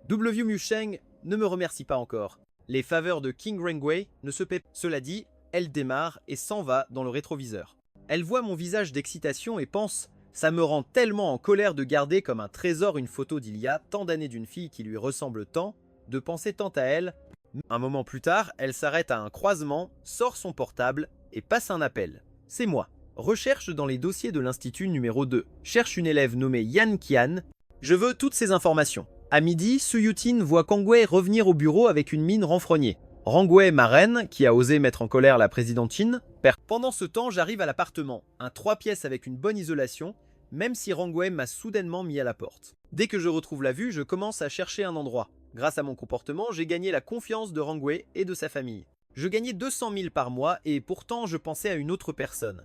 W. Musheng ne me remercie pas encore. Les faveurs de Qin Rangwei ne se paient pas. Cela dit, elle démarre et s'en va dans le rétroviseur. Elle voit mon visage d'excitation et pense « Ça me rend tellement en colère de garder comme un trésor une photo d'il y a tant d'années d'une fille qui lui ressemble tant, de penser tant à elle. » Un moment plus tard, elle s'arrête à un croisement, sort son portable et passe un appel. C'est moi. Recherche dans les dossiers de l'institut numéro 2. Cherche une élève nommée Yan Qian. Je veux toutes ces informations. À midi, Su Yutin voit Kangwei revenir au bureau avec une mine renfrognée. Rangwei, ma reine, qui a osé mettre en colère la présidente Qin, perd. Pendant ce temps, j'arrive à l'appartement, un 3 pièces avec une bonne isolation, même si Rangwei m'a soudainement mis à la porte. Dès que je retrouve la vue, je commence à chercher un endroit. Grâce à mon comportement, j'ai gagné la confiance de Rangwei et de sa famille. Je gagnais 200 000 par mois et pourtant je pensais à une autre personne.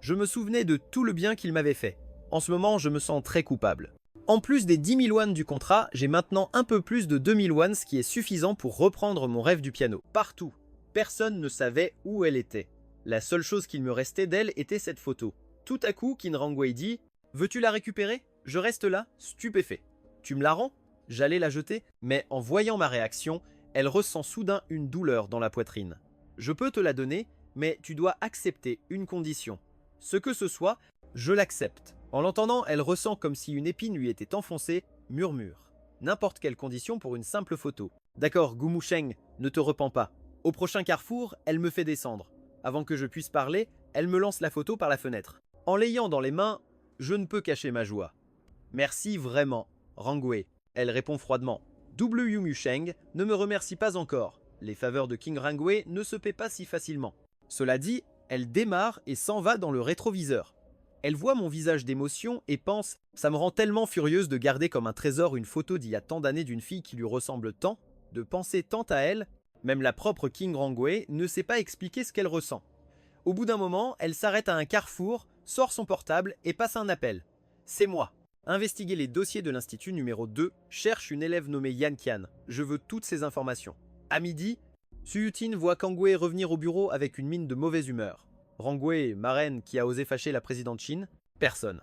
Je me souvenais de tout le bien qu'il m'avait fait. En ce moment, je me sens très coupable. En plus des 10 000 won du contrat, j'ai maintenant un peu plus de 2 000 won, ce qui est suffisant pour reprendre mon rêve du piano. Partout. Personne ne savait où elle était. La seule chose qu'il me restait d'elle était cette photo. Tout à coup, Qin Rangwei dit « Veux-tu la récupérer ?» Je reste là, stupéfait. « Tu me la rends ?» J'allais la jeter, mais en voyant ma réaction, elle ressent soudain une douleur dans la poitrine. « Je peux te la donner, mais tu dois accepter une condition. Ce que ce soit, je l'accepte. » En l'entendant, elle ressent comme si une épine lui était enfoncée, murmure. N'importe quelle condition pour une simple photo. D'accord, Gumusheng, ne te repens pas. Au prochain carrefour, elle me fait descendre. Avant que je puisse parler, elle me lance la photo par la fenêtre. En l'ayant dans les mains, je ne peux cacher ma joie. Merci vraiment, Rangwei. Elle répond froidement. W. Musheng ne me remercie pas encore. Les faveurs de Qin Rangwei ne se paient pas si facilement. Cela dit, elle démarre et s'en va dans le rétroviseur. Elle voit mon visage d'émotion et pense « Ça me rend tellement furieuse de garder comme un trésor une photo d'il y a tant d'années d'une fille qui lui ressemble tant, de penser tant à elle. » Même la propre Qin Rangwei ne sait pas expliquer ce qu'elle ressent. Au bout d'un moment, elle s'arrête à un carrefour, sort son portable et passe un appel. C'est moi. Investiguez les dossiers de l'institut numéro 2, cherche une élève nommée Yan Qian. Je veux toutes ces informations. À midi, Su Yutin voit Kang Wei revenir au bureau avec une mine de mauvaise humeur. Rang Wei, marraine qui a osé fâcher la présidente Qin, personne.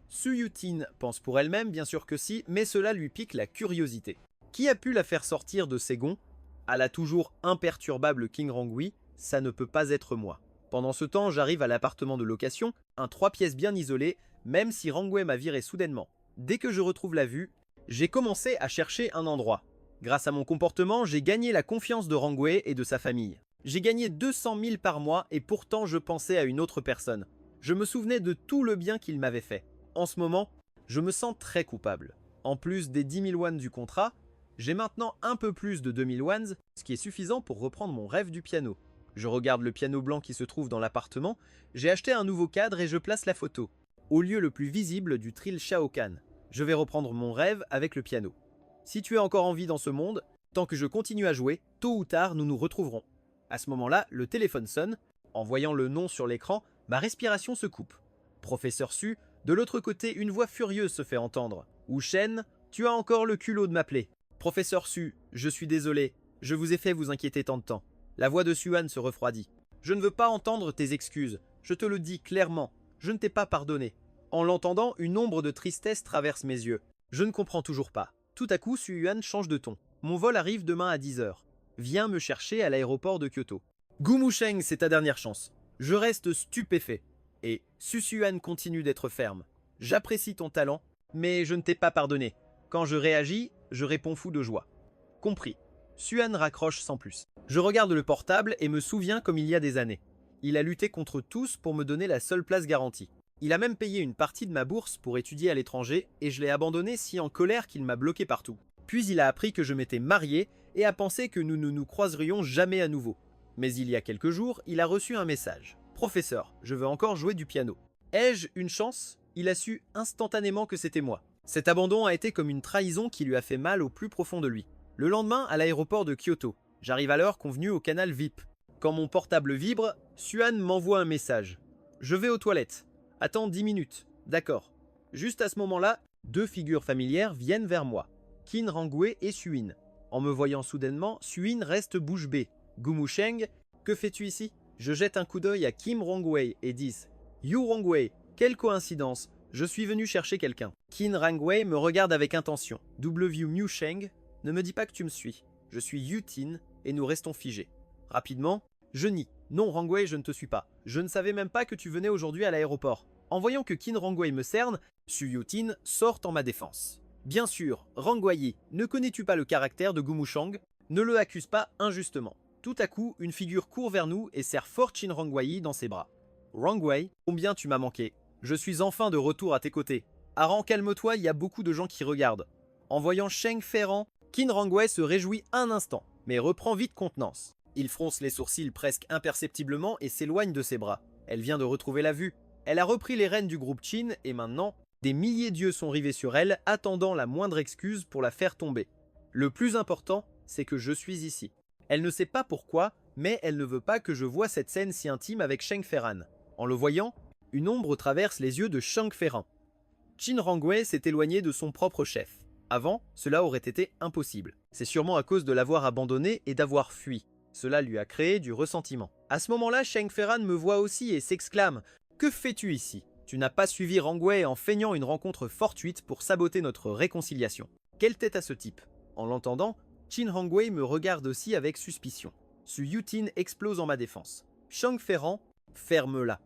Su Yutin pense pour elle-même, bien sûr que si, mais cela lui pique la curiosité. Qui a pu la faire sortir de ses gonds? À la toujours imperturbable King Rangui, ça ne peut pas être moi. Pendant ce temps, j'arrive à l'appartement de location, un 3 pièces bien isolé, même si Rangwei m'a viré soudainement. Dès que je retrouve la vue, j'ai commencé à chercher un endroit. Grâce à mon comportement, j'ai gagné la confiance de Rangwei et de sa famille. J'ai gagné 200 000 par mois et pourtant je pensais à une autre personne. Je me souvenais de tout le bien qu'il m'avait fait. En ce moment, je me sens très coupable. En plus des 10 000 won du contrat, j'ai maintenant un peu plus de 2 000 won, ce qui est suffisant pour reprendre mon rêve du piano. Je regarde le piano blanc qui se trouve dans l'appartement, j'ai acheté un nouveau cadre et je place la photo, au lieu le plus visible du Trill Shao Kahn. Je vais reprendre mon rêve avec le piano. Si tu es encore en vie dans ce monde, tant que je continue à jouer, tôt ou tard nous nous retrouverons. À ce moment-là, le téléphone sonne. En voyant le nom sur l'écran, ma respiration se coupe. Professeur Su, de l'autre côté, une voix furieuse se fait entendre. Wu Shen, tu as encore le culot de m'appeler. Professeur Su, je suis désolé, je vous ai fait vous inquiéter tant de temps. La voix de Suan se refroidit. Je ne veux pas entendre tes excuses, je te le dis clairement, je ne t'ai pas pardonné. En l'entendant, une ombre de tristesse traverse mes yeux. Je ne comprends toujours pas. Tout à coup, Su-Yuan change de ton. Mon vol arrive demain à 10 h. Viens me chercher à l'aéroport de Kyoto. Gu Musheng, c'est ta dernière chance. Je reste stupéfait. Et Su-Yuan continue d'être ferme. J'apprécie ton talent, mais je ne t'ai pas pardonné. Quand je réagis, je réponds fou de joie. Compris. Suan raccroche sans plus. Je regarde le portable et me souviens comme il y a des années. Il a lutté contre tous pour me donner la seule place garantie. Il a même payé une partie de ma bourse pour étudier à l'étranger et je l'ai abandonné si en colère qu'il m'a bloqué partout. Puis il a appris que je m'étais marié et a pensé que nous ne nous croiserions jamais à nouveau. Mais il y a quelques jours, il a reçu un message. « Professeur, je veux encore jouer du piano. Ai-je une chance ?» Il a su instantanément que c'était moi. Cet abandon a été comme une trahison qui lui a fait mal au plus profond de lui. Le lendemain, à l'aéroport de Kyoto, j'arrive à l'heure convenue au canal VIP. Quand mon portable vibre, Suan m'envoie un message. « Je vais aux toilettes. Attends 10 minutes. D'accord. » Juste à ce moment-là, deux figures familières viennent vers moi. Qin Rangwei et Suin. En me voyant soudainement, Suin reste bouche bée. Gu Musheng, que fais-tu ici? Je jette un coup d'œil à Kim Rangwei et dis « You Rangwei, quelle coïncidence, je suis venu chercher quelqu'un. » Qin Rangwei me regarde avec intention. W Musheng, ne me dis pas que tu me suis. Je suis Yutin et nous restons figés. Rapidement, je nie. Non Rangwei, je ne te suis pas. Je ne savais même pas que tu venais aujourd'hui à l'aéroport. En voyant que Qin Rangwei me cerne, Su Yutin sort en ma défense. Bien sûr, Rangwei, ne connais-tu pas le caractère de Gu Musheng? Ne le accuse pas injustement. Tout à coup, une figure court vers nous et serre fort Qin Rangwei dans ses bras. Rangwei, combien tu m'as manqué. Je suis enfin de retour à tes côtés. Aran, calme-toi, il y a beaucoup de gens qui regardent. En voyant Sheng Ferran, Qin Rangwei se réjouit un instant, mais reprend vite contenance. Il fronce les sourcils presque imperceptiblement et s'éloigne de ses bras. Elle vient de retrouver la vue. Elle a repris les rênes du groupe Qin et maintenant, des milliers d'yeux sont rivés sur elle, attendant la moindre excuse pour la faire tomber. Le plus important, c'est que je suis ici. Elle ne sait pas pourquoi, mais elle ne veut pas que je voie cette scène si intime avec Sheng Ferran. En le voyant, une ombre traverse les yeux de Sheng Ferran. Qin Rangwei s'est éloigné de son propre chef. Avant, cela aurait été impossible. C'est sûrement à cause de l'avoir abandonné et d'avoir fui. Cela lui a créé du ressentiment. À ce moment-là, Sheng Ferran me voit aussi et s'exclame « Que fais-tu ici? Tu n'as pas suivi Rangwei en feignant une rencontre fortuite pour saboter notre réconciliation. Quelle tête à ce type ?» En l'entendant, Qin Rangwei me regarde aussi avec suspicion. Su Yutin explose en ma défense. Sheng Ferran, ferme-la.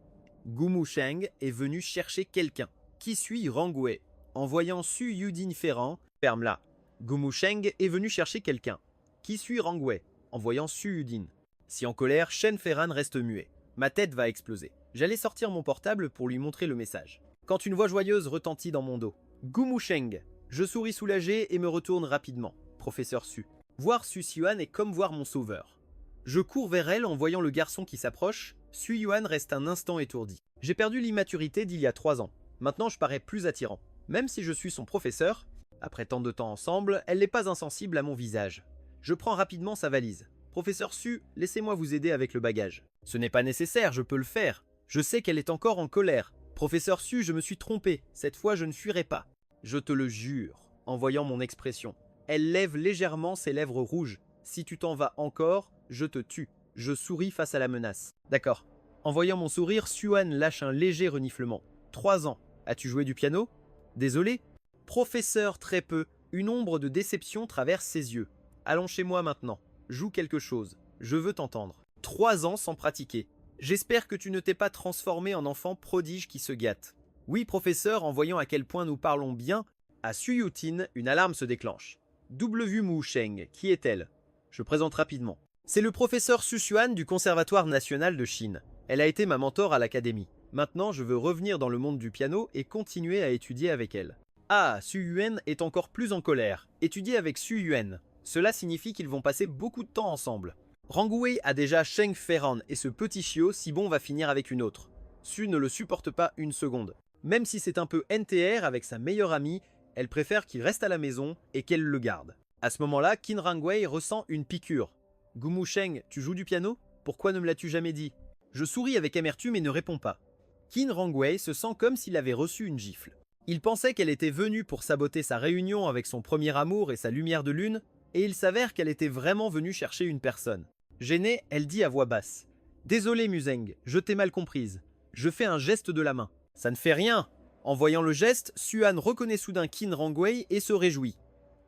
Gu Musheng est venu chercher quelqu'un. Qui suit Rangwei? En voyant Su Yutin Ferran, ferme-la. Gu Musheng est venu chercher quelqu'un. Qui suit Rangwei? En voyant Su Yutin. Si en colère, Shen Ferran reste muet. Ma tête va exploser. J'allais sortir mon portable pour lui montrer le message. Quand une voix joyeuse retentit dans mon dos. Gu Musheng. Je souris soulagé et me retourne rapidement. Professeur Su. Voir Su Yuan est comme voir mon sauveur. Je cours vers elle en voyant le garçon qui s'approche. Su Yuan reste un instant étourdi. J'ai perdu l'immaturité d'il y a 3 ans. Maintenant je parais plus attirant. Même si je suis son professeur, après tant de temps ensemble, elle n'est pas insensible à mon visage. Je prends rapidement sa valise. Professeur Su, laissez-moi vous aider avec le bagage. Ce n'est pas nécessaire, je peux le faire. Je sais qu'elle est encore en colère. Professeur Su, je me suis trompé. Cette fois, je ne fuirai pas. Je te le jure, en voyant mon expression. Elle lève légèrement ses lèvres rouges. Si tu t'en vas encore, je te tue. Je souris face à la menace. D'accord. En voyant mon sourire, Suan lâche un léger reniflement. 3 ans. As-tu joué du piano? Désolé. Professeur, très peu. Une ombre de déception traverse ses yeux. Allons chez moi maintenant. Joue quelque chose. Je veux t'entendre. 3 ans sans pratiquer. J'espère que tu ne t'es pas transformé en enfant prodige qui se gâte. Oui, professeur, en voyant à quel point nous parlons bien, à Suyutin, une alarme se déclenche. Double vue Mu Sheng, qui est-elle? Je présente rapidement. C'est le professeur Su Xuan du Conservatoire national de Chine. Elle a été ma mentor à l'académie. Maintenant, je veux revenir dans le monde du piano et continuer à étudier avec elle. Ah, Su Yuan est encore plus en colère. Étudier avec Su Yuan. Cela signifie qu'ils vont passer beaucoup de temps ensemble. Rangwei a déjà Sheng Ferran et ce petit chiot si bon va finir avec une autre. Su ne le supporte pas une seconde. Même si c'est un peu NTR avec sa meilleure amie, elle préfère qu'il reste à la maison et qu'elle le garde. À ce moment-là, Qin Rangwei ressent une piqûre. Gumu Sheng, tu joues du piano? Pourquoi ne me l'as-tu jamais dit? Je souris avec amertume et ne réponds pas. Qin Rangwei se sent comme s'il avait reçu une gifle. Il pensait qu'elle était venue pour saboter sa réunion avec son premier amour et sa lumière de lune, et il s'avère qu'elle était vraiment venue chercher une personne. Gênée, elle dit à voix basse. Désolé Museng, je t'ai mal comprise. Je fais un geste de la main. Ça ne fait rien. En voyant le geste, Suan reconnaît soudain Qin Rangwei et se réjouit.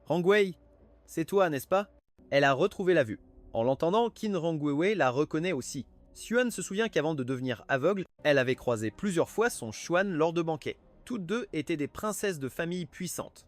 Rangwei, c'est toi, n'est-ce pas? Elle a retrouvé la vue. En l'entendant, Qin Rangwei la reconnaît aussi. Suan se souvient qu'avant de devenir aveugle, elle avait croisé plusieurs fois son Xuan lors de banquets. Toutes deux étaient des princesses de famille puissantes.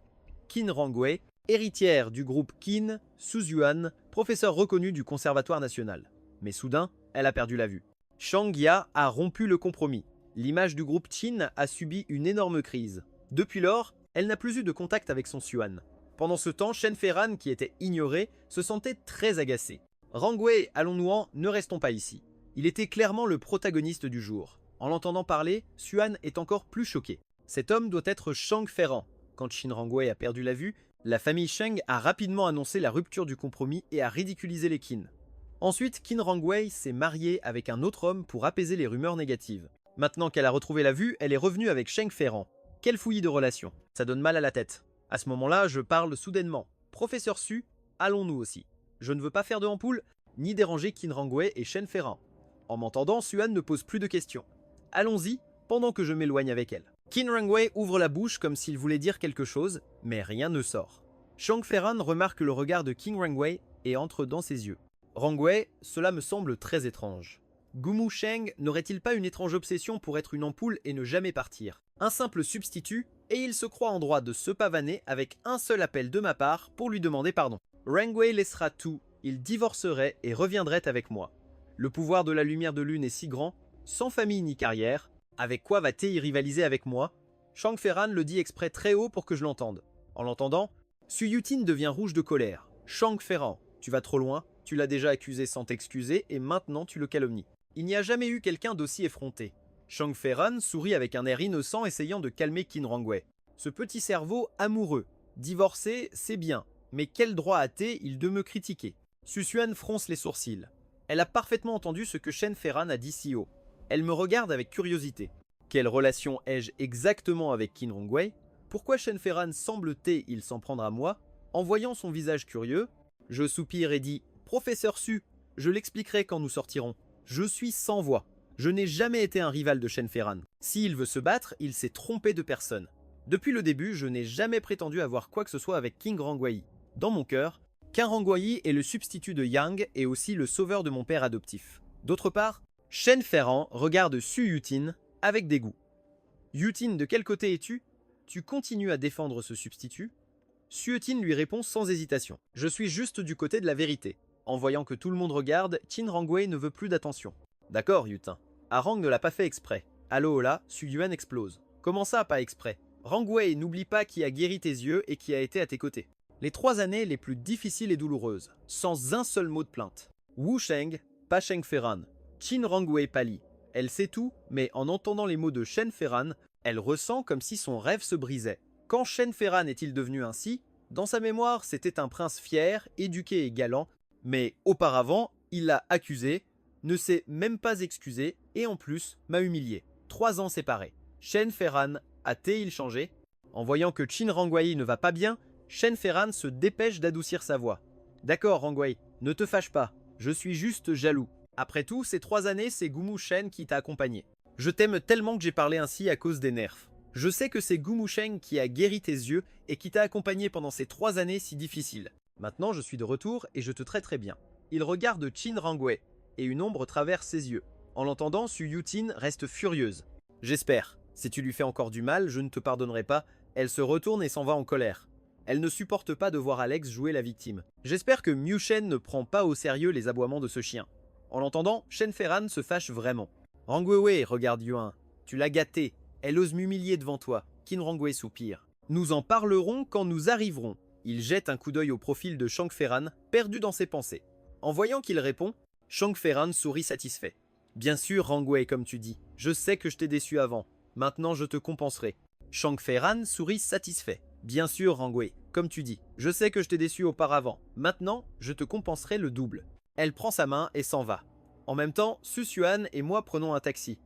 Qin Rangwei, héritière du groupe Qin, Suzhuan, professeur reconnu du Conservatoire national. Mais soudain, elle a perdu la vue. Shang Ya a rompu le compromis. L'image du groupe Qin a subi une énorme crise. Depuis lors, elle n'a plus eu de contact avec son Xuan. Pendant ce temps, Shen Ferran, qui était ignoré, se sentait très agacé. Rangwei, allons-nous-en, ne restons pas ici. Il était clairement le protagoniste du jour. En l'entendant parler, Suan est encore plus choqué. Cet homme doit être Shang Ferran. Quand Qin Rangwei a perdu la vue, la famille Sheng a rapidement annoncé la rupture du compromis et a ridiculisé les Qin. Ensuite, Qin Rangwei s'est marié avec un autre homme pour apaiser les rumeurs négatives. Maintenant qu'elle a retrouvé la vue, elle est revenue avec Sheng Ferran. Quel fouillis de relation. Ça donne mal à la tête. À ce moment-là, je parle soudainement. Professeur Su, allons-nous aussi. Je ne veux pas faire de ampoule, ni déranger Qin Rangwei et Shen Ferran. En m'entendant, Suan ne pose plus de questions. Allons-y, pendant que je m'éloigne avec elle. Qin Rangwei ouvre la bouche comme s'il voulait dire quelque chose, mais rien ne sort. Shang Ferran remarque le regard de Qin Rangwei et entre dans ses yeux. Rangwei, cela me semble très étrange. Gumu Sheng n'aurait-il pas une étrange obsession pour être une ampoule et ne jamais partir? Un simple substitut, et il se croit en droit de se pavaner avec un seul appel de ma part pour lui demander pardon. Rangwei laissera tout, il divorcerait et reviendrait avec moi. Le pouvoir de la lumière de lune est si grand, sans famille ni carrière, avec quoi va-t-il rivaliser avec moi? Shang Ferran le dit exprès très haut pour que je l'entende. En l'entendant, Suyutin devient rouge de colère. Shang Ferran, tu vas trop loin, tu l'as déjà accusé sans t'excuser et maintenant tu le calomnies. Il n'y a jamais eu quelqu'un d'aussi effronté. Shang Ferran sourit avec un air innocent essayant de calmer Qin Rangwei. Ce petit cerveau amoureux. Divorcé, c'est bien, mais quel droit a-t-il il de me critiquer? Susuan fronce les sourcils. Elle a parfaitement entendu ce que Shen Ferran a dit si haut. Elle me regarde avec curiosité. Quelle relation ai-je exactement avec Qin Rangwei? Pourquoi Shen Ferran semble-t-il s'en prendre à moi? En voyant son visage curieux, je soupire et dis « Professeur Su, je l'expliquerai quand nous sortirons. Je suis sans voix. Je n'ai jamais été un rival de Shen Ferran. S'il veut se battre, il s'est trompé de personne. Depuis le début, je n'ai jamais prétendu avoir quoi que ce soit avec Qin Rangwei. Dans mon cœur, Qin Rangwei est le substitut de Yang et aussi le sauveur de mon père adoptif. D'autre part, Shen Ferran regarde Su Yutin avec dégoût. Yutin, de quel côté es-tu? Tu continues à défendre ce substitut? Su Yutin lui répond sans hésitation. Je suis juste du côté de la vérité. En voyant que tout le monde regarde, Qin Rangwei ne veut plus d'attention. D'accord, Yutin. Arang ne l'a pas fait exprès. Alola, Su Yuan explose. Comment ça, pas exprès? Rangwei, n'oublie pas qui a guéri tes yeux et qui a été à tes côtés. Les 3 années les plus difficiles et douloureuses, sans un seul mot de plainte. Wu Sheng, pas Sheng Ferran. Qin Rangwei pâlit. Elle sait tout, mais en entendant les mots de Shen Ferran, elle ressent comme si son rêve se brisait. Quand Shen Ferran est-il devenu ainsi? Dans sa mémoire, c'était un prince fier, éduqué et galant, mais auparavant, il l'a accusé, ne s'est même pas excusé et en plus m'a humilié. 3 ans séparés. Shen Ferran a-t-il changé? En voyant que Qin Rangwei ne va pas bien, Shen Ferran se dépêche d'adoucir sa voix. D'accord Rangwei, ne te fâche pas, je suis juste jaloux. Après tout, ces 3 années, c'est Gumu Shen qui t'a accompagné. Je t'aime tellement que j'ai parlé ainsi à cause des nerfs. Je sais que c'est Gumu Shen qui a guéri tes yeux et qui t'a accompagné pendant ces 3 années si difficiles. Maintenant, je suis de retour et je te traiterai bien. Il regarde Qin Rangwei et une ombre traverse ses yeux. En l'entendant, Su Yutin reste furieuse. J'espère. Si tu lui fais encore du mal, je ne te pardonnerai pas. Elle se retourne et s'en va en colère. Elle ne supporte pas de voir Alex jouer la victime. J'espère que Miu Shen ne prend pas au sérieux les aboiements de ce chien. En l'entendant, Shen Ferran se fâche vraiment. Rangwei, regarde Yuan. Tu l'as gâtée. Elle ose m'humilier devant toi. Qin Rangwei soupire. Nous en parlerons quand nous arriverons. Il jette un coup d'œil au profil de Shang Ferran, perdu dans ses pensées. En voyant qu'il répond, Shang Ferran sourit satisfait. Bien sûr, Rangwei, comme tu dis. Je sais que je t'ai déçu avant. Maintenant, je te compenserai. Shang Ferran sourit satisfait. Bien sûr, Rangwei, comme tu dis. Je sais que je t'ai déçu auparavant. Maintenant, je te compenserai le double. Elle prend sa main et s'en va. En même temps, Su Xuan et moi prenons un taxi.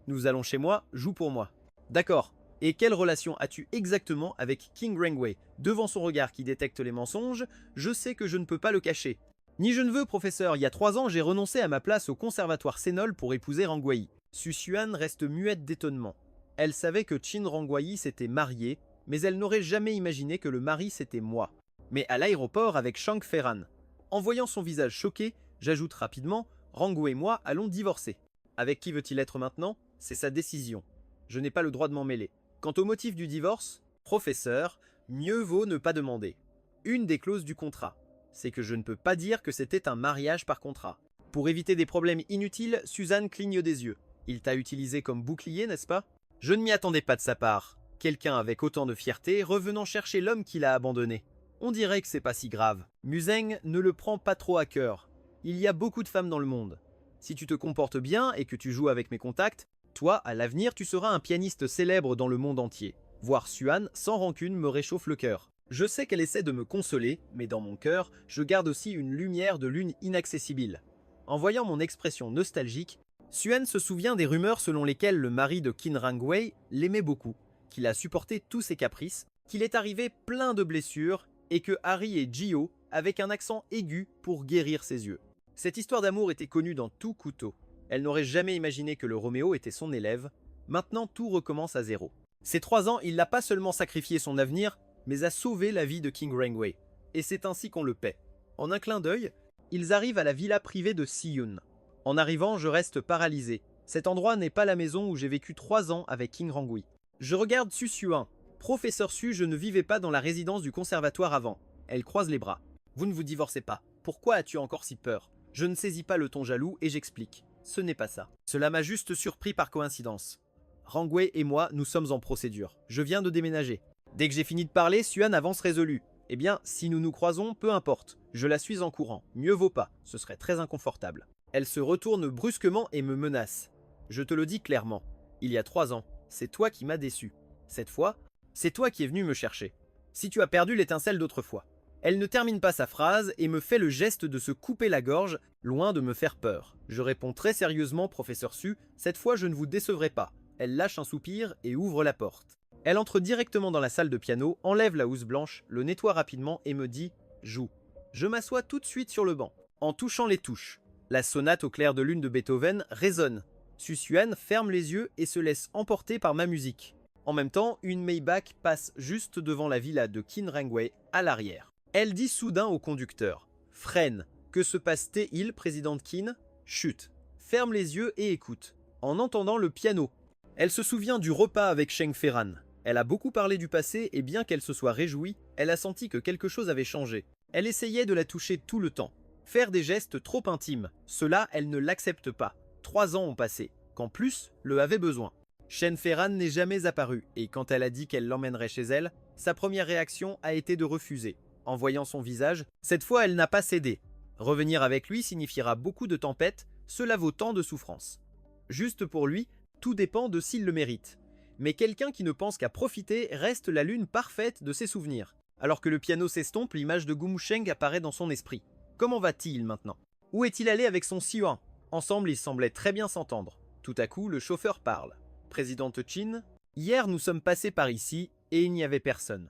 Nous allons chez moi, joue pour moi. D'accord. Et quelle relation as-tu exactement avec King Rangwei? Devant son regard qui détecte les mensonges, je sais que je ne peux pas le cacher. Ni je ne veux, professeur, il y a 3 ans, j'ai renoncé à ma place au conservatoire Sénol pour épouser Rangwei. Su Xuan reste muette d'étonnement. Elle savait que Qin Rangwei s'était marié, mais elle n'aurait jamais imaginé que le mari c'était moi. Mais à l'aéroport avec Shang Ferran. En voyant son visage choqué, j'ajoute rapidement, Rangwei et moi allons divorcer. Avec qui veut-il être maintenant? C'est sa décision. Je n'ai pas le droit de m'en mêler. Quant au motif du divorce, professeur, mieux vaut ne pas demander. Une des clauses du contrat, c'est que je ne peux pas dire que c'était un mariage par contrat. Pour éviter des problèmes inutiles, Suzanne cligne des yeux. Il t'a utilisé comme bouclier, n'est-ce pas? Je ne m'y attendais pas de sa part. Quelqu'un avec autant de fierté revenant chercher l'homme qu'il a abandonné. On dirait que c'est pas si grave. Muzeng ne le prend pas trop à cœur. Il y a beaucoup de femmes dans le monde. Si tu te comportes bien et que tu joues avec mes contacts, toi, à l'avenir, tu seras un pianiste célèbre dans le monde entier. Voir Xuan sans rancune me réchauffe le cœur. Je sais qu'elle essaie de me consoler, mais dans mon cœur, je garde aussi une lumière de lune inaccessible. En voyant mon expression nostalgique, Xuan se souvient des rumeurs selon lesquelles le mari de Qin Rangwei l'aimait beaucoup, qu'il a supporté tous ses caprices, qu'il est arrivé plein de blessures et que Harry et Gio avec un accent aigu pour guérir ses yeux. Cette histoire d'amour était connue dans tout couteau. Elle n'aurait jamais imaginé que le Roméo était son élève. Maintenant, tout recommence à zéro. Ces 3 ans, il n'a pas seulement sacrifié son avenir, mais a sauvé la vie de King Rangwei. Et c'est ainsi qu'on le paie. En un clin d'œil, ils arrivent à la villa privée de Siyun. En arrivant, je reste paralysé. Cet endroit n'est pas la maison où j'ai vécu 3 ans avec King Rangwei. Je regarde Su Xuan. Professeur Su, je ne vivais pas dans la résidence du conservatoire avant. Elle croise les bras. Vous ne vous divorcez pas. Pourquoi as-tu encore si peur? Je ne saisis pas le ton jaloux et j'explique. Ce n'est pas ça. Cela m'a juste surpris par coïncidence. Rangwei et moi, nous sommes en procédure. Je viens de déménager. Dès que j'ai fini de parler, Xuan avance résolu. Eh bien, si nous nous croisons, peu importe. Je la suis en courant. Mieux vaut pas. Ce serait très inconfortable. Elle se retourne brusquement et me menace. Je te le dis clairement. Il y a 3 ans, c'est toi qui m'as déçu. Cette fois, c'est toi qui es venu me chercher. Si tu as perdu l'étincelle d'autrefois. Elle ne termine pas sa phrase et me fait le geste de se couper la gorge, loin de me faire peur. Je réponds très sérieusement, professeur Su, cette fois je ne vous décevrai pas. Elle lâche un soupir et ouvre la porte. Elle entre directement dans la salle de piano, enlève la housse blanche, le nettoie rapidement et me dit « Joue ». Je m'assois tout de suite sur le banc, en touchant les touches. La sonate au clair de lune de Beethoven résonne. Su Xuan ferme les yeux et se laisse emporter par ma musique. En même temps, une Maybach passe juste devant la villa de Qin Rangwei à l'arrière. Elle dit soudain au conducteur « Freine, que se passe-t-il, présidente Qin ?»« Chut, ferme les yeux et écoute. » En entendant le piano. Elle se souvient du repas avec Sheng Ferran. Elle a beaucoup parlé du passé et bien qu'elle se soit réjouie, elle a senti que quelque chose avait changé. Elle essayait de la toucher tout le temps. Faire des gestes trop intimes, cela elle ne l'accepte pas. 3 ans ont passé, qu'en plus le avait besoin. Sheng Ferran n'est jamais apparu et quand elle a dit qu'elle l'emmènerait chez elle, sa première réaction a été de refuser. En voyant son visage, cette fois elle n'a pas cédé. Revenir avec lui signifiera beaucoup de tempêtes, cela vaut tant de souffrances. Juste pour lui, tout dépend de s'il le mérite. Mais quelqu'un qui ne pense qu'à profiter reste la lune parfaite de ses souvenirs. Alors que le piano s'estompe, l'image de Gumu Sheng apparaît dans son esprit. Comment va-t-il maintenant? Où est-il allé avec son Sihuan? Ensemble, ils semblaient très bien s'entendre. Tout à coup, le chauffeur parle. Présidente Qin, hier nous sommes passés par ici et il n'y avait personne.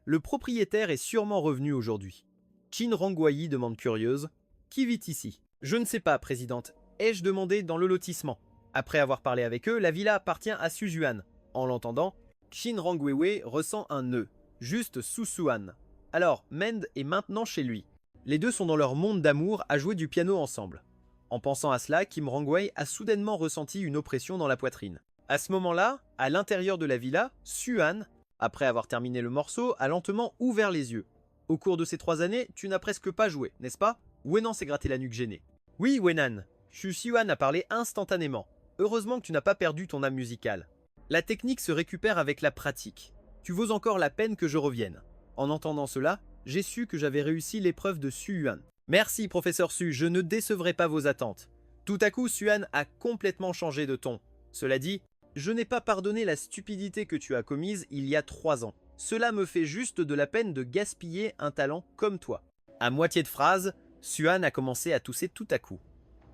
Le propriétaire est sûrement revenu aujourd'hui. Qin Rongwei demande curieuse. Qui vit ici? Je ne sais pas, présidente. Ai-je demandé dans le lotissement? Après avoir parlé avec eux, la villa appartient à Su Juan. En l'entendant, Qin Rongwei ressent un nœud, juste sous Suan. Alors, Mend est maintenant chez lui. Les deux sont dans leur monde d'amour à jouer du piano ensemble. En pensant à cela, Kim Rongwei a soudainement ressenti une oppression dans la poitrine. À ce moment-là, à l'intérieur de la villa, Suan, après avoir terminé le morceau, a lentement ouvert les yeux. Au cours de ces 3 années, tu n'as presque pas joué, n'est-ce pas? Wenan s'est gratté la nuque gêné. Oui, Wenan, Suan a parlé instantanément. Heureusement que tu n'as pas perdu ton âme musicale. La technique se récupère avec la pratique. Tu vaux encore la peine que je revienne. En entendant cela, j'ai su que j'avais réussi l'épreuve de Suan. Merci, professeur Su, je ne décevrai pas vos attentes. Tout à coup, Suan a complètement changé de ton. Cela dit, je n'ai pas pardonné la stupidité que tu as commise il y a 3 ans. Cela me fait juste de la peine de gaspiller un talent comme toi. À moitié de phrase, Suan a commencé à tousser tout à coup.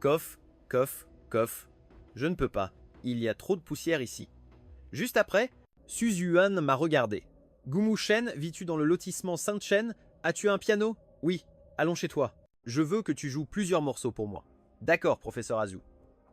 Cough, cough, cough. Je ne peux pas. Il y a trop de poussière ici. Juste après, Su Yuan m'a regardé. Gumu Shen, vis-tu dans le lotissement Saint-Chen? As-tu un piano? Oui. Allons chez toi. Je veux que tu joues plusieurs morceaux pour moi. D'accord, professeur Azu.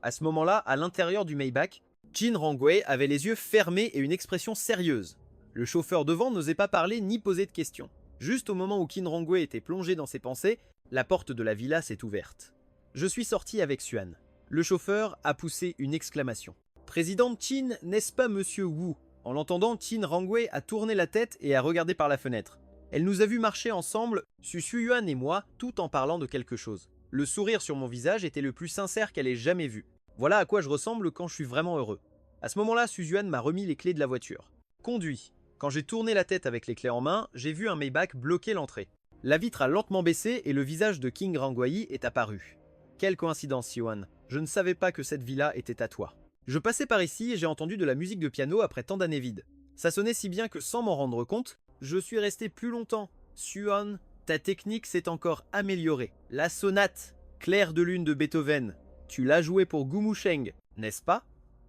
À ce moment-là, à l'intérieur du Maybach, Qin Rongwei avait les yeux fermés et une expression sérieuse. Le chauffeur devant n'osait pas parler ni poser de questions. Juste au moment où Qin Rongwei était plongé dans ses pensées, la porte de la villa s'est ouverte. Je suis sorti avec Suan. Le chauffeur a poussé une exclamation. Présidente Qin, n'est-ce pas monsieur Wu? En l'entendant, Qin Rongwei a tourné la tête et a regardé par la fenêtre. Elle nous a vus marcher ensemble, Su Yuan et moi, tout en parlant de quelque chose. Le sourire sur mon visage était le plus sincère qu'elle ait jamais vu. Voilà à quoi je ressemble quand je suis vraiment heureux. À ce moment-là, Su Yuan m'a remis les clés de la voiture. Conduit. Quand j'ai tourné la tête avec les clés en main, j'ai vu un Maybach bloquer l'entrée. La vitre a lentement baissé et le visage de King Rongwei est apparu. Quelle coïncidence, Yuan. Je ne savais pas que cette villa était à toi. Je passais par ici et j'ai entendu de la musique de piano après tant d'années vides. Ça sonnait si bien que sans m'en rendre compte, je suis resté plus longtemps. Suan, ta technique s'est encore améliorée. La sonate, Clair de lune de Beethoven, tu l'as jouée pour Gumu Sheng, n'est-ce pas?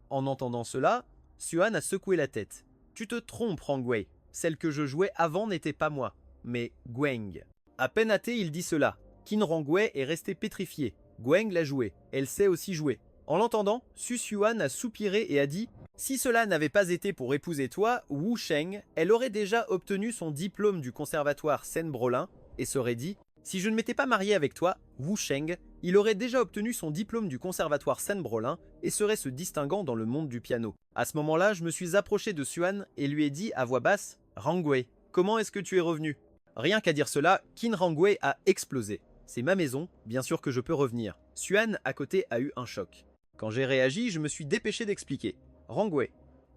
En entendant cela, Suan a secoué la tête. Tu te trompes, Rongwei. Celle que je jouais avant n'était pas moi, mais Gueng. À peine hâté, il dit cela. Qin Rongwei est resté pétrifié. Gueng l'a joué. Elle sait aussi jouer. En l'entendant, Su Yuan a soupiré et a dit « Si cela n'avait pas été pour épouser toi, Wu Sheng, elle aurait déjà obtenu son diplôme du conservatoire Sen-Brolin et s'aurait dit « Si je ne m'étais pas marié avec toi, Wu Sheng, il aurait déjà obtenu son diplôme du conservatoire Sen-Brolin et serait se distinguant dans le monde du piano. » À ce moment-là, je me suis approché de Suan et lui ai dit à voix basse « Rongwei, comment est-ce que tu es revenu ?» Rien qu'à dire cela, Qin Rongwei a explosé. C'est ma maison, bien sûr que je peux revenir. Suan à côté a eu un choc. Quand j'ai réagi, je me suis dépêché d'expliquer. Rongwei,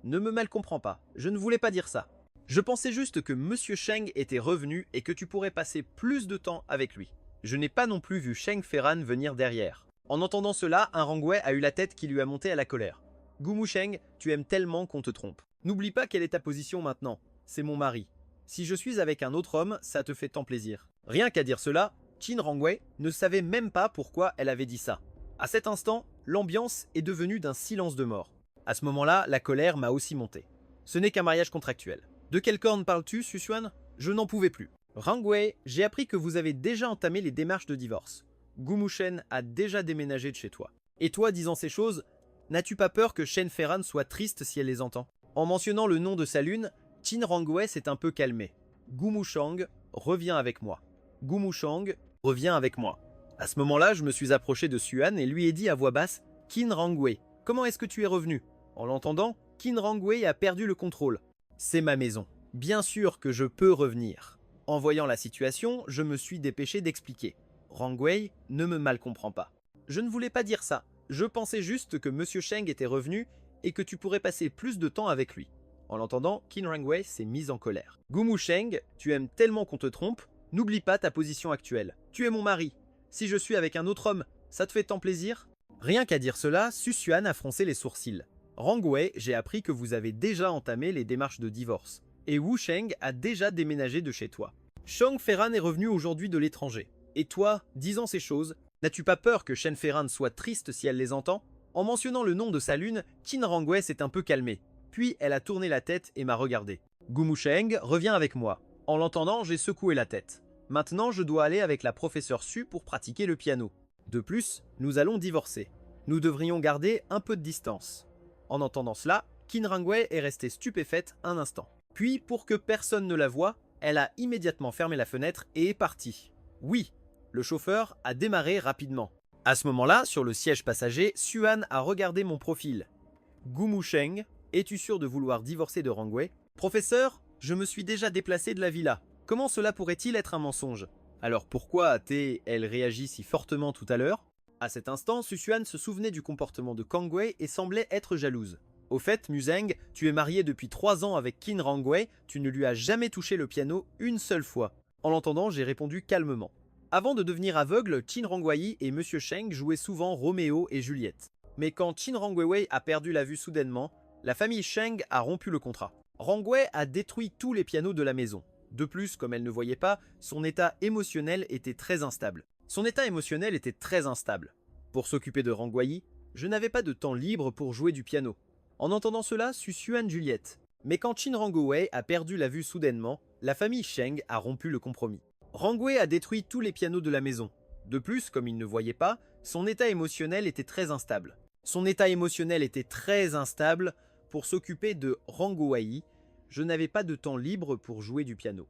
ne me mal comprends pas, je ne voulais pas dire ça. Je pensais juste que Monsieur Sheng était revenu et que tu pourrais passer plus de temps avec lui. Je n'ai pas non plus vu Sheng Ferran venir derrière. En entendant cela, un Rongwei a eu la tête qui lui a monté à la colère. Gumu Sheng, tu aimes tellement qu'on te trompe. N'oublie pas quelle est ta position maintenant. C'est mon mari. Si je suis avec un autre homme, ça te fait tant plaisir. Rien qu'à dire cela, Qin Rongwei ne savait même pas pourquoi elle avait dit ça. À cet instant, l'ambiance est devenue d'un silence de mort. À ce moment-là, la colère m'a aussi monté. Ce n'est qu'un mariage contractuel. De quelle corne parles-tu, Su Yuan? Je n'en pouvais plus. Rongwei, j'ai appris que vous avez déjà entamé les démarches de divorce. Gumu Shen a déjà déménagé de chez toi. Et toi, disant ces choses, n'as-tu pas peur que Shen Ferran soit triste si elle les entend? En mentionnant le nom de sa lune, Qin Rongwei s'est un peu calmé. Gumu Shang, reviens avec moi. Gumu Shang, reviens avec moi. À ce moment-là, je me suis approché de Suan et lui ai dit à voix basse « Qin Rongwei, comment est-ce que tu es revenu ?» En l'entendant, Qin Rongwei a perdu le contrôle. C'est ma maison. Bien sûr que je peux revenir. En voyant la situation, je me suis dépêché d'expliquer. Rongwei, ne me mal comprends pas. Je ne voulais pas dire ça. Je pensais juste que Monsieur Sheng était revenu et que tu pourrais passer plus de temps avec lui. En l'entendant, Qin Rongwei s'est mise en colère. Gumu Sheng, tu aimes tellement qu'on te trompe, n'oublie pas ta position actuelle. Tu es mon mari. Si je suis avec un autre homme, ça te fait tant plaisir? Rien qu'à dire cela, Su Yuan a froncé les sourcils. Rongwei, j'ai appris que vous avez déjà entamé les démarches de divorce. Et Wu Sheng a déjà déménagé de chez toi. Sheng Ferran est revenu aujourd'hui de l'étranger. Et toi, disant ces choses, n'as-tu pas peur que Shen Ferran soit triste si elle les entend? En mentionnant le nom de sa lune, Qin Rangwei s'est un peu calmée. Puis elle a tourné la tête et m'a regardé. Gu Sheng, reviens avec moi. En l'entendant, j'ai secoué la tête. Maintenant, je dois aller avec la professeure Su pour pratiquer le piano. De plus, nous allons divorcer. Nous devrions garder un peu de distance. En entendant cela, Qin Rangwei est restée stupéfaite un instant. Puis, pour que personne ne la voie, elle a immédiatement fermé la fenêtre et est partie. Oui, le chauffeur a démarré rapidement. À ce moment-là, sur le siège passager, Xuan a regardé mon profil. Gu Sheng, es-tu sûr de vouloir divorcer de Rangwei? Professeur, je me suis déjà déplacé de la villa. Comment cela pourrait-il être un mensonge? Alors pourquoi a-t-elle réagi si fortement tout à l'heure? À cet instant, Xuan se souvenait du comportement de Kang Wei et semblait être jalouse. Au fait, Muzeng, tu es marié depuis 3 ans avec Qin Rangwei, tu ne lui as jamais touché le piano une seule fois. En l'entendant, j'ai répondu calmement. Avant de devenir aveugle, Qin Rangwei et Monsieur Sheng jouaient souvent Roméo et Juliette. Mais quand Qin Rangwei a perdu la vue soudainement, la famille Sheng a rompu le contrat. Rangwei a détruit tous les pianos de la maison. De plus, comme elle ne voyait pas, son état émotionnel était très instable. Pour s'occuper de Rangwei, je n'avais pas de temps libre pour jouer du piano. En entendant cela, Xuan Juliette. Mais quand Qin Rangwei a perdu la vue soudainement, la famille Sheng a rompu le compromis. Rangwei a détruit tous les pianos de la maison. De plus, comme il ne voyait pas, son état émotionnel était très instable. Pour s'occuper de Rangwei, je n'avais pas de temps libre pour jouer du piano.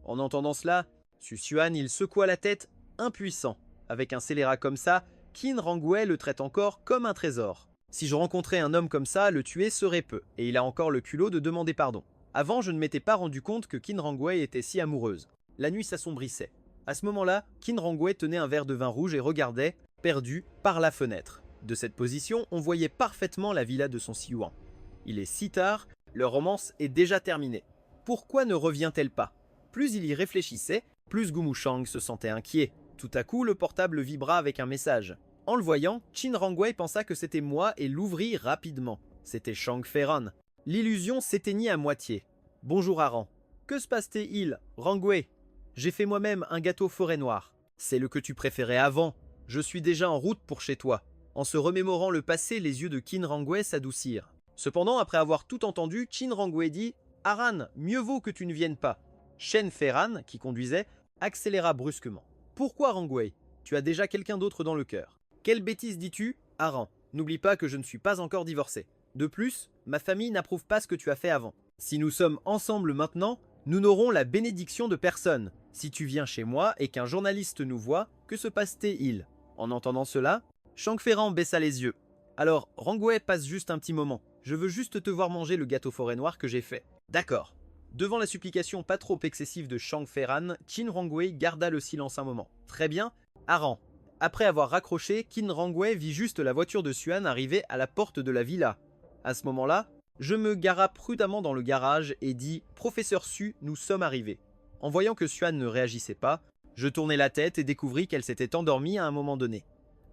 En entendant cela, Xuan il secoua la tête, impuissant. Avec un scélérat comme ça, Qin Rangwei le traite encore comme un trésor. Si je rencontrais un homme comme ça, le tuer serait peu, et il a encore le culot de demander pardon. Avant, je ne m'étais pas rendu compte que Qin Rangwei était si amoureuse. La nuit s'assombrissait. À ce moment-là, Qin Rangwei tenait un verre de vin rouge et regardait, perdu, par la fenêtre. De cette position, on voyait parfaitement la villa de son Siouan. Il est si tard, leur romance est déjà terminée. Pourquoi ne revient-elle pas? Plus il y réfléchissait, plus Gu Sheng se sentait inquiet. Tout à coup, le portable vibra avec un message. En le voyant, Qin Rangwei pensa que c'était moi et l'ouvrit rapidement. C'était Shang Feran. L'illusion s'éteignit à moitié. Bonjour Aran. Que se passe-t-il, Rangwei? J'ai fait moi-même un gâteau forêt noire. C'est le que tu préférais avant. Je suis déjà en route pour chez toi. En se remémorant le passé, les yeux de Qin Rangwei s'adoucirent. Cependant, après avoir tout entendu, Qin Rangwei dit « Aran, mieux vaut que tu ne viennes pas ». Shen Feran, qui conduisait, accéléra brusquement. « Pourquoi Rangwei? Tu as déjà quelqu'un d'autre dans le cœur. Quelle bêtise dis-tu, Aran? N'oublie pas que je ne suis pas encore divorcé. De plus, ma famille n'approuve pas ce que tu as fait avant. Si nous sommes ensemble maintenant, nous n'aurons la bénédiction de personne. Si tu viens chez moi et qu'un journaliste nous voit, que se passe-t-il » En entendant cela, Shang Feran baissa les yeux. « Alors, Rangwei, passe juste un petit moment. Je veux juste te voir manger le gâteau forêt noire que j'ai fait. » D'accord. Devant la supplication pas trop excessive de Shang Feran, Qin Rangwei garda le silence un moment. Très bien, Aran. Après avoir raccroché, Qin Rangwei vit juste la voiture de Xuan arriver à la porte de la villa. À ce moment-là, je me gara prudemment dans le garage et dis « Professeur Su, nous sommes arrivés ». En voyant que Xuan ne réagissait pas, je tournai la tête et découvris qu'elle s'était endormie à un moment donné.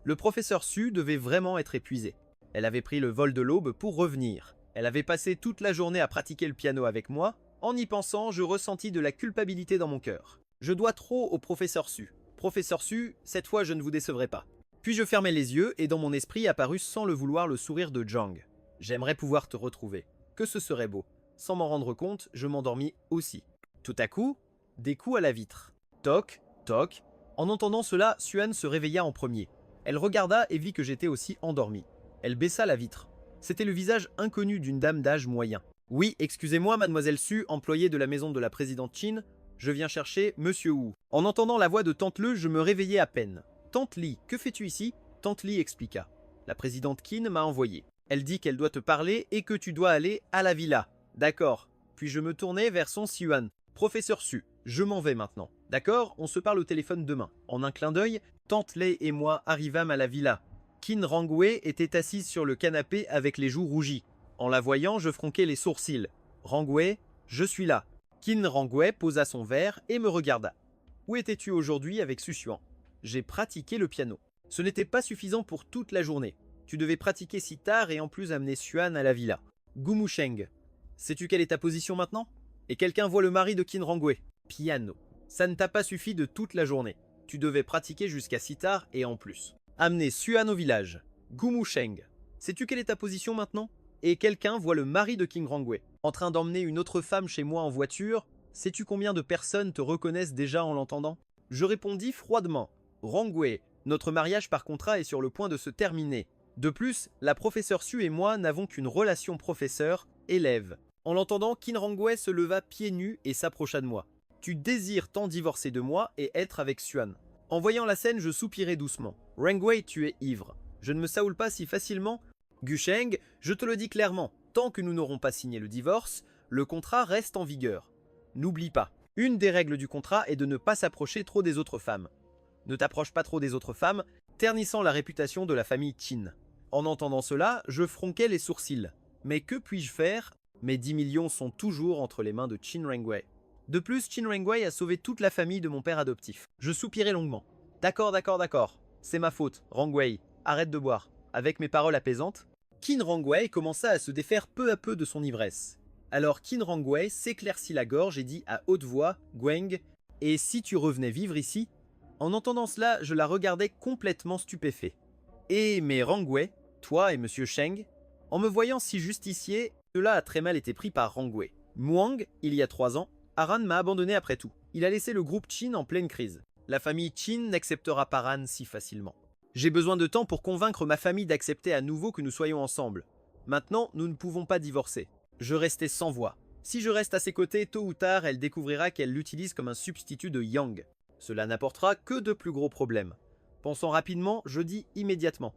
Le professeur Su devait vraiment être épuisé. Elle avait pris le vol de l'aube pour revenir. Elle avait passé toute la journée à pratiquer le piano avec moi. En y pensant, je ressentis de la culpabilité dans mon cœur. Je dois trop au professeur Su. Professeur Su, cette fois je ne vous décevrai pas. Puis je fermai les yeux et dans mon esprit apparut sans le vouloir le sourire de Zhang. J'aimerais pouvoir te retrouver. Que ce serait beau. Sans m'en rendre compte, je m'endormis aussi. Tout à coup, des coups à la vitre. Toc, toc. En entendant cela, Xuan se réveilla en premier. Elle regarda et vit que j'étais aussi endormi. Elle baissa la vitre. C'était le visage inconnu d'une dame d'âge moyen. « Oui, excusez-moi, mademoiselle Su, employée de la maison de la présidente Qin, je viens chercher Monsieur Wu. » En entendant la voix de Tante Le, je me réveillai à peine. « Tante Li, que fais-tu ici ?» Tante Li expliqua. « La présidente Qin m'a envoyé. Elle dit qu'elle doit te parler et que tu dois aller à la villa. » « D'accord. » Puis je me tournai vers son Siouan. « Professeur Su, je m'en vais maintenant. D'accord, on se parle au téléphone demain. » En un clin d'œil, Tante Lei et moi arrivâmes à la villa. Qin Rangwei était assise sur le canapé avec les joues rougies. En la voyant, je fronquai les sourcils. « Rangwei, je suis là. » Qin Rangwei posa son verre et me regarda. « Où étais-tu aujourd'hui avec Xuan ?»« J'ai pratiqué le piano. Ce n'était pas suffisant pour toute la journée. Tu devais pratiquer si tard et en plus amener Xuan à la villa. » Gu Sheng. Sais-tu quelle est ta position maintenant? Et quelqu'un voit le mari de Qin Rangwei. Piano. Ça ne t'a pas suffi de toute la journée. Tu devais pratiquer jusqu'à si tard et en plus. Amener Xuan au village. Gu Sheng. Sais-tu quelle est ta position maintenant? Et quelqu'un voit le mari de King Rangway en train d'emmener une autre femme chez moi en voiture. Sais-tu combien de personnes te reconnaissent déjà en l'entendant? Je répondis froidement. Rangway, notre mariage par contrat est sur le point de se terminer. De plus, la professeure Su et moi n'avons qu'une relation professeur-élève. En l'entendant, Kin Rangway se leva pieds nus et s'approcha de moi. Tu désires tant divorcer de moi et être avec Xuan. En voyant la scène, je soupirai doucement. Rangway, tu es ivre. Je ne me saoule pas si facilement. Gusheng, je te le dis clairement, tant que nous n'aurons pas signé le divorce, le contrat reste en vigueur. N'oublie pas, une des règles du contrat est de ne pas s'approcher trop des autres femmes. Ne t'approche pas trop des autres femmes, ternissant la réputation de la famille Qin. En entendant cela, je fronquai les sourcils. Mais que puis-je faire? Mes 10 millions sont toujours entre les mains de Qin Rangway. De plus, Qin Rangway a sauvé toute la famille de mon père adoptif. Je soupirai longuement. D'accord, d'accord, d'accord. C'est ma faute, Rangway. Arrête de boire. Avec mes paroles apaisantes, Kin Rangway commença à se défaire peu à peu de son ivresse. Alors Kin Rangway s'éclaircit la gorge et dit à haute voix, Gweng, et si tu revenais vivre ici? En entendant cela, je la regardais complètement stupéfait. Et mais Rangway, toi et Monsieur Sheng? En me voyant si justicier, cela a très mal été pris par Rangway. Muang, il y a 3 ans, Aran m'a abandonné après tout. Il a laissé le groupe Qin en pleine crise. La famille Qin n'acceptera pas Ran si facilement. J'ai besoin de temps pour convaincre ma famille d'accepter à nouveau que nous soyons ensemble. Maintenant, nous ne pouvons pas divorcer. Je restais sans voix. Si je reste à ses côtés, tôt ou tard, elle découvrira qu'elle l'utilise comme un substitut de Yang. Cela n'apportera que de plus gros problèmes. Pensant rapidement, je dis immédiatement.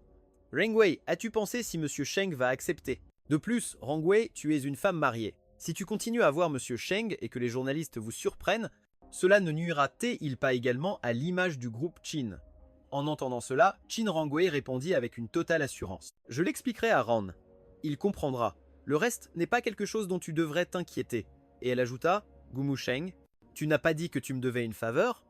Rangway, as-tu pensé si Monsieur Sheng va accepter? De plus, Rangway, tu es une femme mariée. Si tu continues à voir Monsieur Sheng et que les journalistes vous surprennent, cela ne nuira-t-il pas également à l'image du groupe Qin? En entendant cela, Qin Rangway répondit avec une totale assurance. Je l'expliquerai à Ran. Il comprendra. Le reste n'est pas quelque chose dont tu devrais t'inquiéter. Et elle ajouta, Gumu Sheng, tu n'as pas dit que tu me devais une faveur?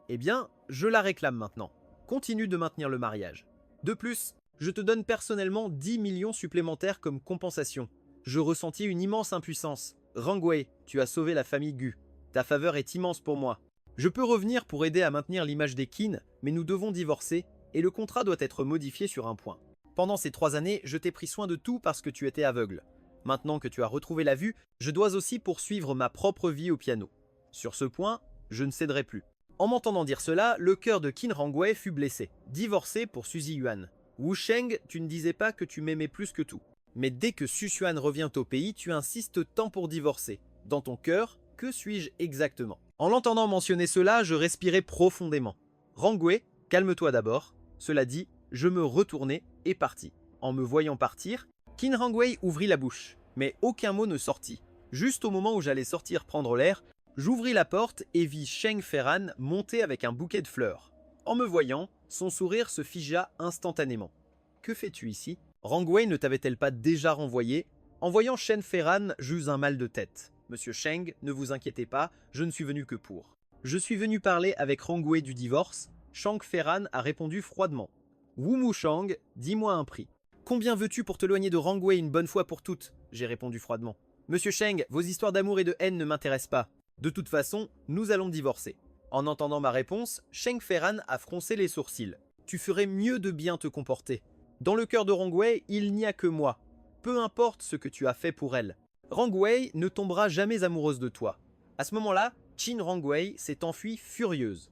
Eh bien, je la réclame maintenant. Continue de maintenir le mariage. De plus, je te donne personnellement 10 millions supplémentaires comme compensation. Je ressentis une immense impuissance. Rangway, tu as sauvé la famille Gu. Ta faveur est immense pour moi. Je peux revenir pour aider à maintenir l'image des Qin, mais nous devons divorcer, et le contrat doit être modifié sur un point. Pendant ces 3 années, je t'ai pris soin de tout parce que tu étais aveugle. Maintenant que tu as retrouvé la vue, je dois aussi poursuivre ma propre vie au piano. Sur ce point, je ne céderai plus. En m'entendant dire cela, le cœur de Kin Rangway fut blessé. Divorcé pour Suzy Yuan. Wu Sheng, tu ne disais pas que tu m'aimais plus que tout. Mais dès que Su Xuan revient au pays, tu insistes tant pour divorcer. Dans ton cœur, que suis-je exactement? En l'entendant mentionner cela, je respirai profondément. Rangway, calme-toi d'abord. Cela dit, je me retournai et partis. En me voyant partir, Kin Rangway ouvrit la bouche, mais aucun mot ne sortit. Juste au moment où j'allais sortir prendre l'air, j'ouvris la porte et vis Sheng Ferran monter avec un bouquet de fleurs. En me voyant, son sourire se figea instantanément. « Que fais-tu ici ?» Rangway ne t'avait-elle pas déjà renvoyé? En voyant Sheng Ferran, j'eus un mal de tête. Monsieur Sheng, ne vous inquiétez pas, je ne suis venu que pour. Je suis venu parler avec Rangway du divorce. Sheng Ferran a répondu froidement. Wu Mu Shang, dis-moi un prix. Combien veux-tu pour te loigner de Rangway une bonne fois pour toutes? J'ai répondu froidement. Monsieur Sheng, vos histoires d'amour et de haine ne m'intéressent pas. De toute façon, nous allons divorcer. En entendant ma réponse, Sheng Ferran a froncé les sourcils. Tu ferais mieux de bien te comporter. Dans le cœur de Rangway, il n'y a que moi. Peu importe ce que tu as fait pour elle. Rangway ne tombera jamais amoureuse de toi. À ce moment-là, Qin Rangway s'est enfuie furieuse.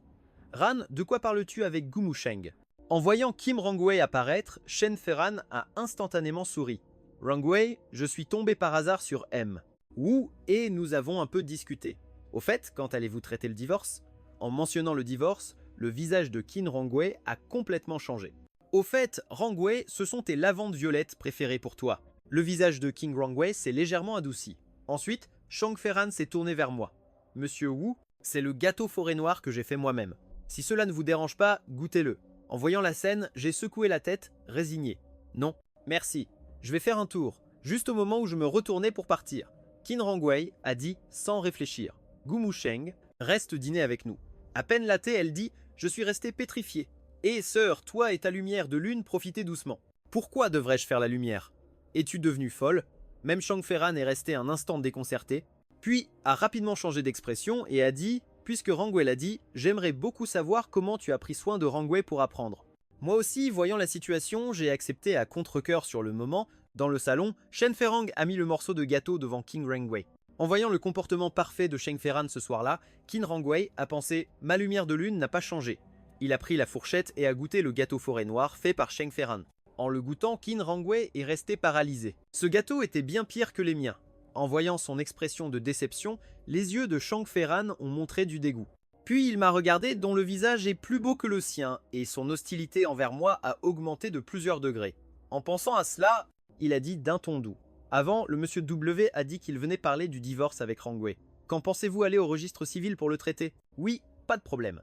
Ran, de quoi parles-tu avec Gumu Sheng? En voyant Kim Rangway apparaître, Sheng Ferran a instantanément souri. Rangway, je suis tombé par hasard sur M. Wu et nous avons un peu discuté. Au fait, quand allez-vous traiter le divorce? En mentionnant le divorce, le visage de Qin Rangway a complètement changé. Au fait, Rangway, ce sont tes lavandes violettes préférées pour toi. Le visage de King Rangway s'est légèrement adouci. Ensuite, Sheng Ferran s'est tourné vers moi. Monsieur Wu, c'est le gâteau forêt noire que j'ai fait moi-même. Si cela ne vous dérange pas, goûtez-le. En voyant la scène, j'ai secoué la tête, résigné. Non, merci. Je vais faire un tour, juste au moment où je me retournais pour partir. Qin Rangway a dit sans réfléchir. Gumu Sheng, reste dîner avec nous. À peine latée, elle dit, je suis resté pétrifié. Et sœur, toi et ta lumière de lune, profitez doucement. Pourquoi devrais-je faire la lumière? Es-tu devenue folle? Même Sheng Ferran est resté un instant déconcerté, puis a rapidement changé d'expression et a dit, puisque Rangway l'a dit, j'aimerais beaucoup savoir comment tu as pris soin de Rangway pour apprendre. Moi aussi, voyant la situation, j'ai accepté à contre-cœur sur le moment. Dans le salon, Shen Ferrang a mis le morceau de gâteau devant Qin Rengwei. En voyant le comportement parfait de Shen Ferran ce soir-là, Qin Rengwei a pensé « Ma lumière de lune n'a pas changé ». Il a pris la fourchette et a goûté le gâteau forêt noire fait par Shen Ferran. En le goûtant, Qin Rengwei est resté paralysé. Ce gâteau était bien pire que les miens. En voyant son expression de déception, les yeux de Shang Ferran ont montré du dégoût. Puis il m'a regardé dont le visage est plus beau que le sien et son hostilité envers moi a augmenté de plusieurs degrés. En pensant à cela, il a dit d'un ton doux. Avant, le monsieur W a dit qu'il venait parler du divorce avec Rangwei. Quand pensez-vous aller au registre civil pour le traiter? Oui, pas de problème.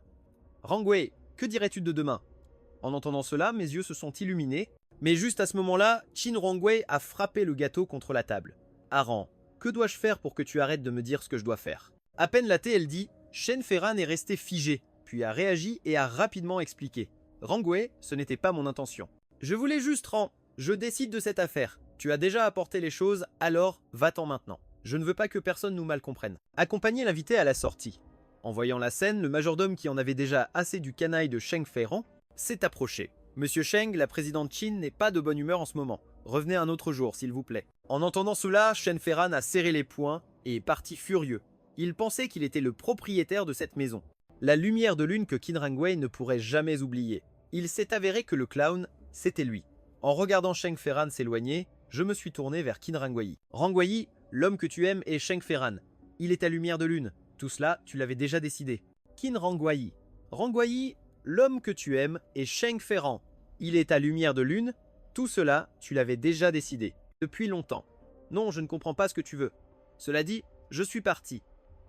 Rangwei, que dirais-tu de demain? En entendant cela, mes yeux se sont illuminés, mais juste à ce moment-là, Qin Rangwei a frappé le gâteau contre la table. Aran, que dois-je faire pour que tu arrêtes de me dire ce que je dois faire? À peine latée, elle dit Shen Ferran est resté figé, puis a réagi et a rapidement expliqué. Rangwei, ce n'était pas mon intention. Je voulais juste je décide de cette affaire. Tu as déjà apporté les choses, alors va-t'en maintenant. Je ne veux pas que personne nous mal comprenne. Accompagnez l'invité à la sortie. En voyant la scène, le majordome qui en avait déjà assez du canaille de Sheng Ferran s'est approché. Monsieur Sheng, la présidente Qin n'est pas de bonne humeur en ce moment. Revenez un autre jour, s'il vous plaît. En entendant cela, Shen Ferran a serré les poings et est parti furieux. Il pensait qu'il était le propriétaire de cette maison. La lumière de lune que Qin Rangwei ne pourrait jamais oublier. Il s'est avéré que le clown, c'était lui. En regardant Sheng Ferran s'éloigner, je me suis tourné vers Qin Rangwei. Rangwei, l'homme que tu aimes est Sheng Ferran. Il est ta lumière de lune. Tout cela, tu l'avais déjà décidé. Qin Rangwei. Rangwei, l'homme que tu aimes est Sheng Ferran. Il est ta lumière de lune. Tout cela, tu l'avais déjà décidé. Depuis longtemps. Non, je ne comprends pas ce que tu veux. Cela dit, je suis parti.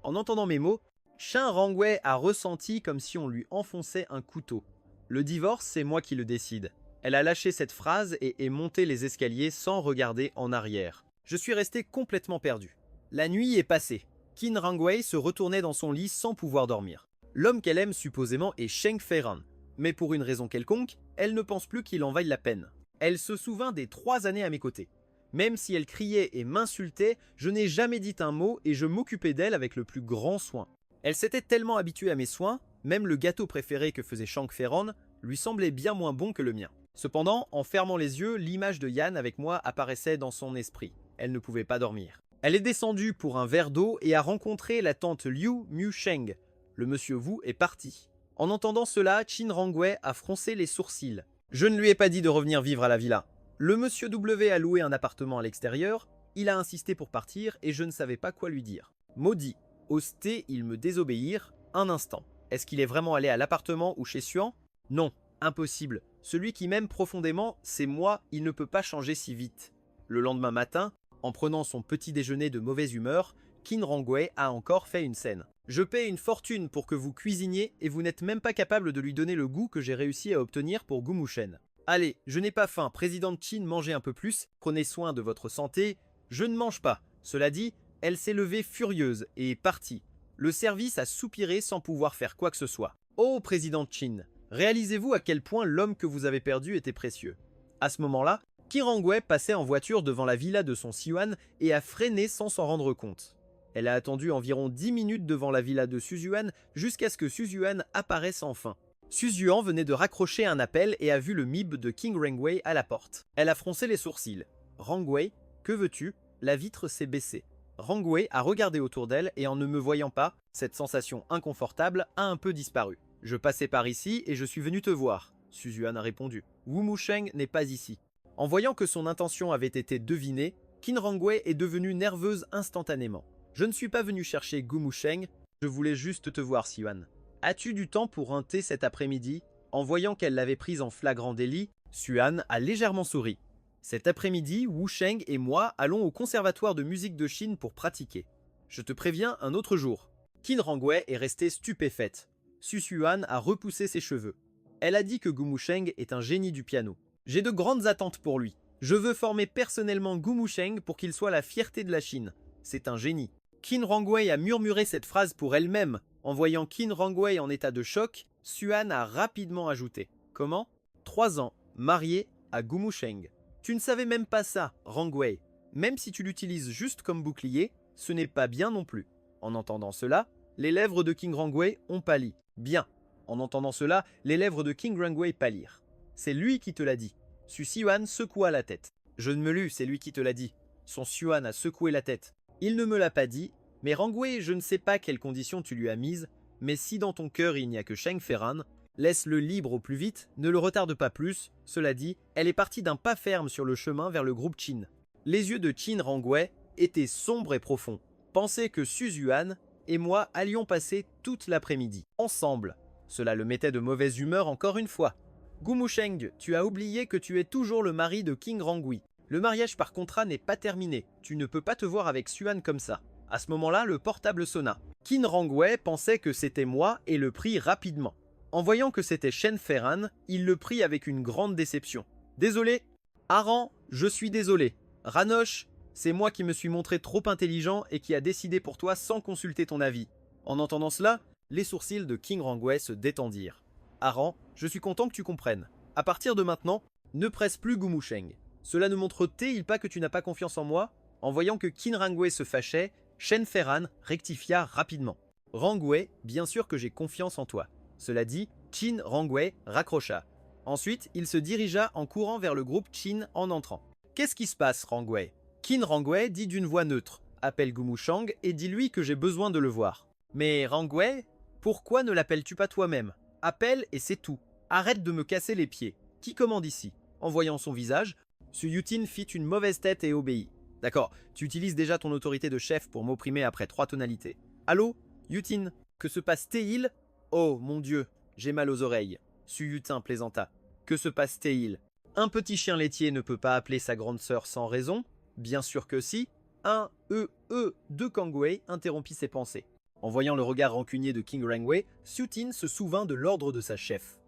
En entendant mes mots, Shen Rangwei a ressenti comme si on lui enfonçait un couteau. Le divorce, c'est moi qui le décide. Elle a lâché cette phrase et est montée les escaliers sans regarder en arrière. Je suis resté complètement perdu. La nuit est passée. Qin Rangwei se retournait dans son lit sans pouvoir dormir. L'homme qu'elle aime supposément est Sheng Ferran. Mais pour une raison quelconque, elle ne pense plus qu'il en vaille la peine. Elle se souvint des 3 années à mes côtés. Même si elle criait et m'insultait, je n'ai jamais dit un mot et je m'occupais d'elle avec le plus grand soin. Elle s'était tellement habituée à mes soins, même le gâteau préféré que faisait Shang Ferran lui semblait bien moins bon que le mien. Cependant, en fermant les yeux, l'image de Yan avec moi apparaissait dans son esprit. Elle ne pouvait pas dormir. Elle est descendue pour un verre d'eau et a rencontré la tante Liu Musheng. Le monsieur Wu est parti. En entendant cela, Qin Rangwei a froncé les sourcils. Je ne lui ai pas dit de revenir vivre à la villa. Le monsieur W a loué un appartement à l'extérieur, il a insisté pour partir et je ne savais pas quoi lui dire. Maudit, ose-t-il il me désobéir un instant. Est-ce qu'il est vraiment allé à l'appartement ou chez Xuan? Non, impossible. Celui qui m'aime profondément, c'est moi, il ne peut pas changer si vite. Le lendemain matin, en prenant son petit déjeuner de mauvaise humeur, Qin Rangwei a encore fait une scène. Je paie une fortune pour que vous cuisiniez et vous n'êtes même pas capable de lui donner le goût que j'ai réussi à obtenir pour Gu Mushen. Allez, je n'ai pas faim, présidente Qin, mangez un peu plus, prenez soin de votre santé. Je ne mange pas. Cela dit, elle s'est levée furieuse et est partie. Le service a soupiré sans pouvoir faire quoi que ce soit. Oh, présidente Qin, réalisez-vous à quel point l'homme que vous avez perdu était précieux. À ce moment-là, Qin Rangwei passait en voiture devant la villa de son Sihuan et a freiné sans s'en rendre compte. Elle a attendu environ 10 minutes devant la villa de Suzuan jusqu'à ce que Suzuan apparaisse enfin. Suzuan venait de raccrocher un appel et a vu le MIB de Qin Rangwei à la porte. Elle a froncé les sourcils. Rangwei, que veux-tu? La vitre s'est baissée. Rangwei a regardé autour d'elle et en ne me voyant pas, cette sensation inconfortable a un peu disparu. Je passais par ici et je suis venu te voir. Suzuan a répondu. Wu Musheng n'est pas ici. En voyant que son intention avait été devinée, Qin Rangwei est devenue nerveuse instantanément. Je ne suis pas venu chercher Gu Musheng, je voulais juste te voir, Sihuan. As-tu du temps pour un thé cet après-midi? En voyant qu'elle l'avait prise en flagrant délit, Suan a légèrement souri. Cet après-midi, Wu Sheng et moi allons au conservatoire de musique de Chine pour pratiquer. Je te préviens un autre jour. Qin Rangwei est restée stupéfaite. Su Suan a repoussé ses cheveux. Elle a dit que Gu Musheng est un génie du piano. J'ai de grandes attentes pour lui. Je veux former personnellement Gu Musheng pour qu'il soit la fierté de la Chine. C'est un génie. Qin Rangwei a murmuré cette phrase pour elle-même. En voyant Qin Rangwei en état de choc, Suan a rapidement ajouté. Comment? 3 ans, marié à Gu Musheng. Tu ne savais même pas ça, Rangwei. Même si tu l'utilises juste comme bouclier, ce n'est pas bien non plus. En entendant cela, les lèvres de Qin Rangwei ont pâli. Bien. En entendant cela, les lèvres de Qin Rangwei pâlirent. C'est lui qui te l'a dit. Su Xian secoua la tête. Je ne me lus, c'est lui qui te l'a dit. Son Xuan a secoué la tête. Il ne me l'a pas dit, mais Rangwei, je ne sais pas quelles conditions tu lui as mises, mais si dans ton cœur il n'y a que Sheng Feran, laisse-le libre au plus vite, ne le retarde pas plus. Cela dit, elle est partie d'un pas ferme sur le chemin vers le groupe Qin. Les yeux de Qin Rangwei étaient sombres et profonds. Pensez que Su Yuan et moi allions passer toute l'après-midi, ensemble. Cela le mettait de mauvaise humeur encore une fois. Gumusheng, tu as oublié que tu es toujours le mari de King Rangui. Le mariage par contrat n'est pas terminé, tu ne peux pas te voir avec Xuan comme ça. À ce moment-là, le portable sonna. Qin Rangwei pensait que c'était moi et le prit rapidement. En voyant que c'était Shen Feran, il le prit avec une grande déception. Désolé. Aran, je suis désolé. Ranoche, c'est moi qui me suis montré trop intelligent et qui a décidé pour toi sans consulter ton avis. En entendant cela, les sourcils de King Rangwei se détendirent. Aran, je suis content que tu comprennes. À partir de maintenant, ne presse plus Gumusheng. Cela ne montre-t-il pas que tu n'as pas confiance en moi? En voyant que Qin Rangwei se fâchait, Shen Feran rectifia rapidement. Rangwei, bien sûr que j'ai confiance en toi. Cela dit, Qin Rangwei raccrocha. Ensuite, il se dirigea en courant vers le groupe Qin en entrant. Qu'est-ce qui se passe, Rangwei? Qin Rangwei dit d'une voix neutre. Appelle Gumusheng et dis-lui que j'ai besoin de le voir. Mais Rangwei, pourquoi ne l'appelles-tu pas toi-même? Appelle et c'est tout. Arrête de me casser les pieds. Qui commande ici? En voyant son visage, Su Yutin fit une mauvaise tête et obéit. D'accord, tu utilises déjà ton autorité de chef pour m'opprimer après 3 tonalités. Allô, Yutin, que se passe-t-il? Oh, mon Dieu, j'ai mal aux oreilles. Su Yutin plaisanta. Que se passe-t-il? Un petit chien laitier ne peut pas appeler sa grande sœur sans raison? Bien sûr que si. De Kangwei interrompit ses pensées. En voyant le regard rancunier de King Rangwei, Su Tin se souvint de l'ordre de sa chef.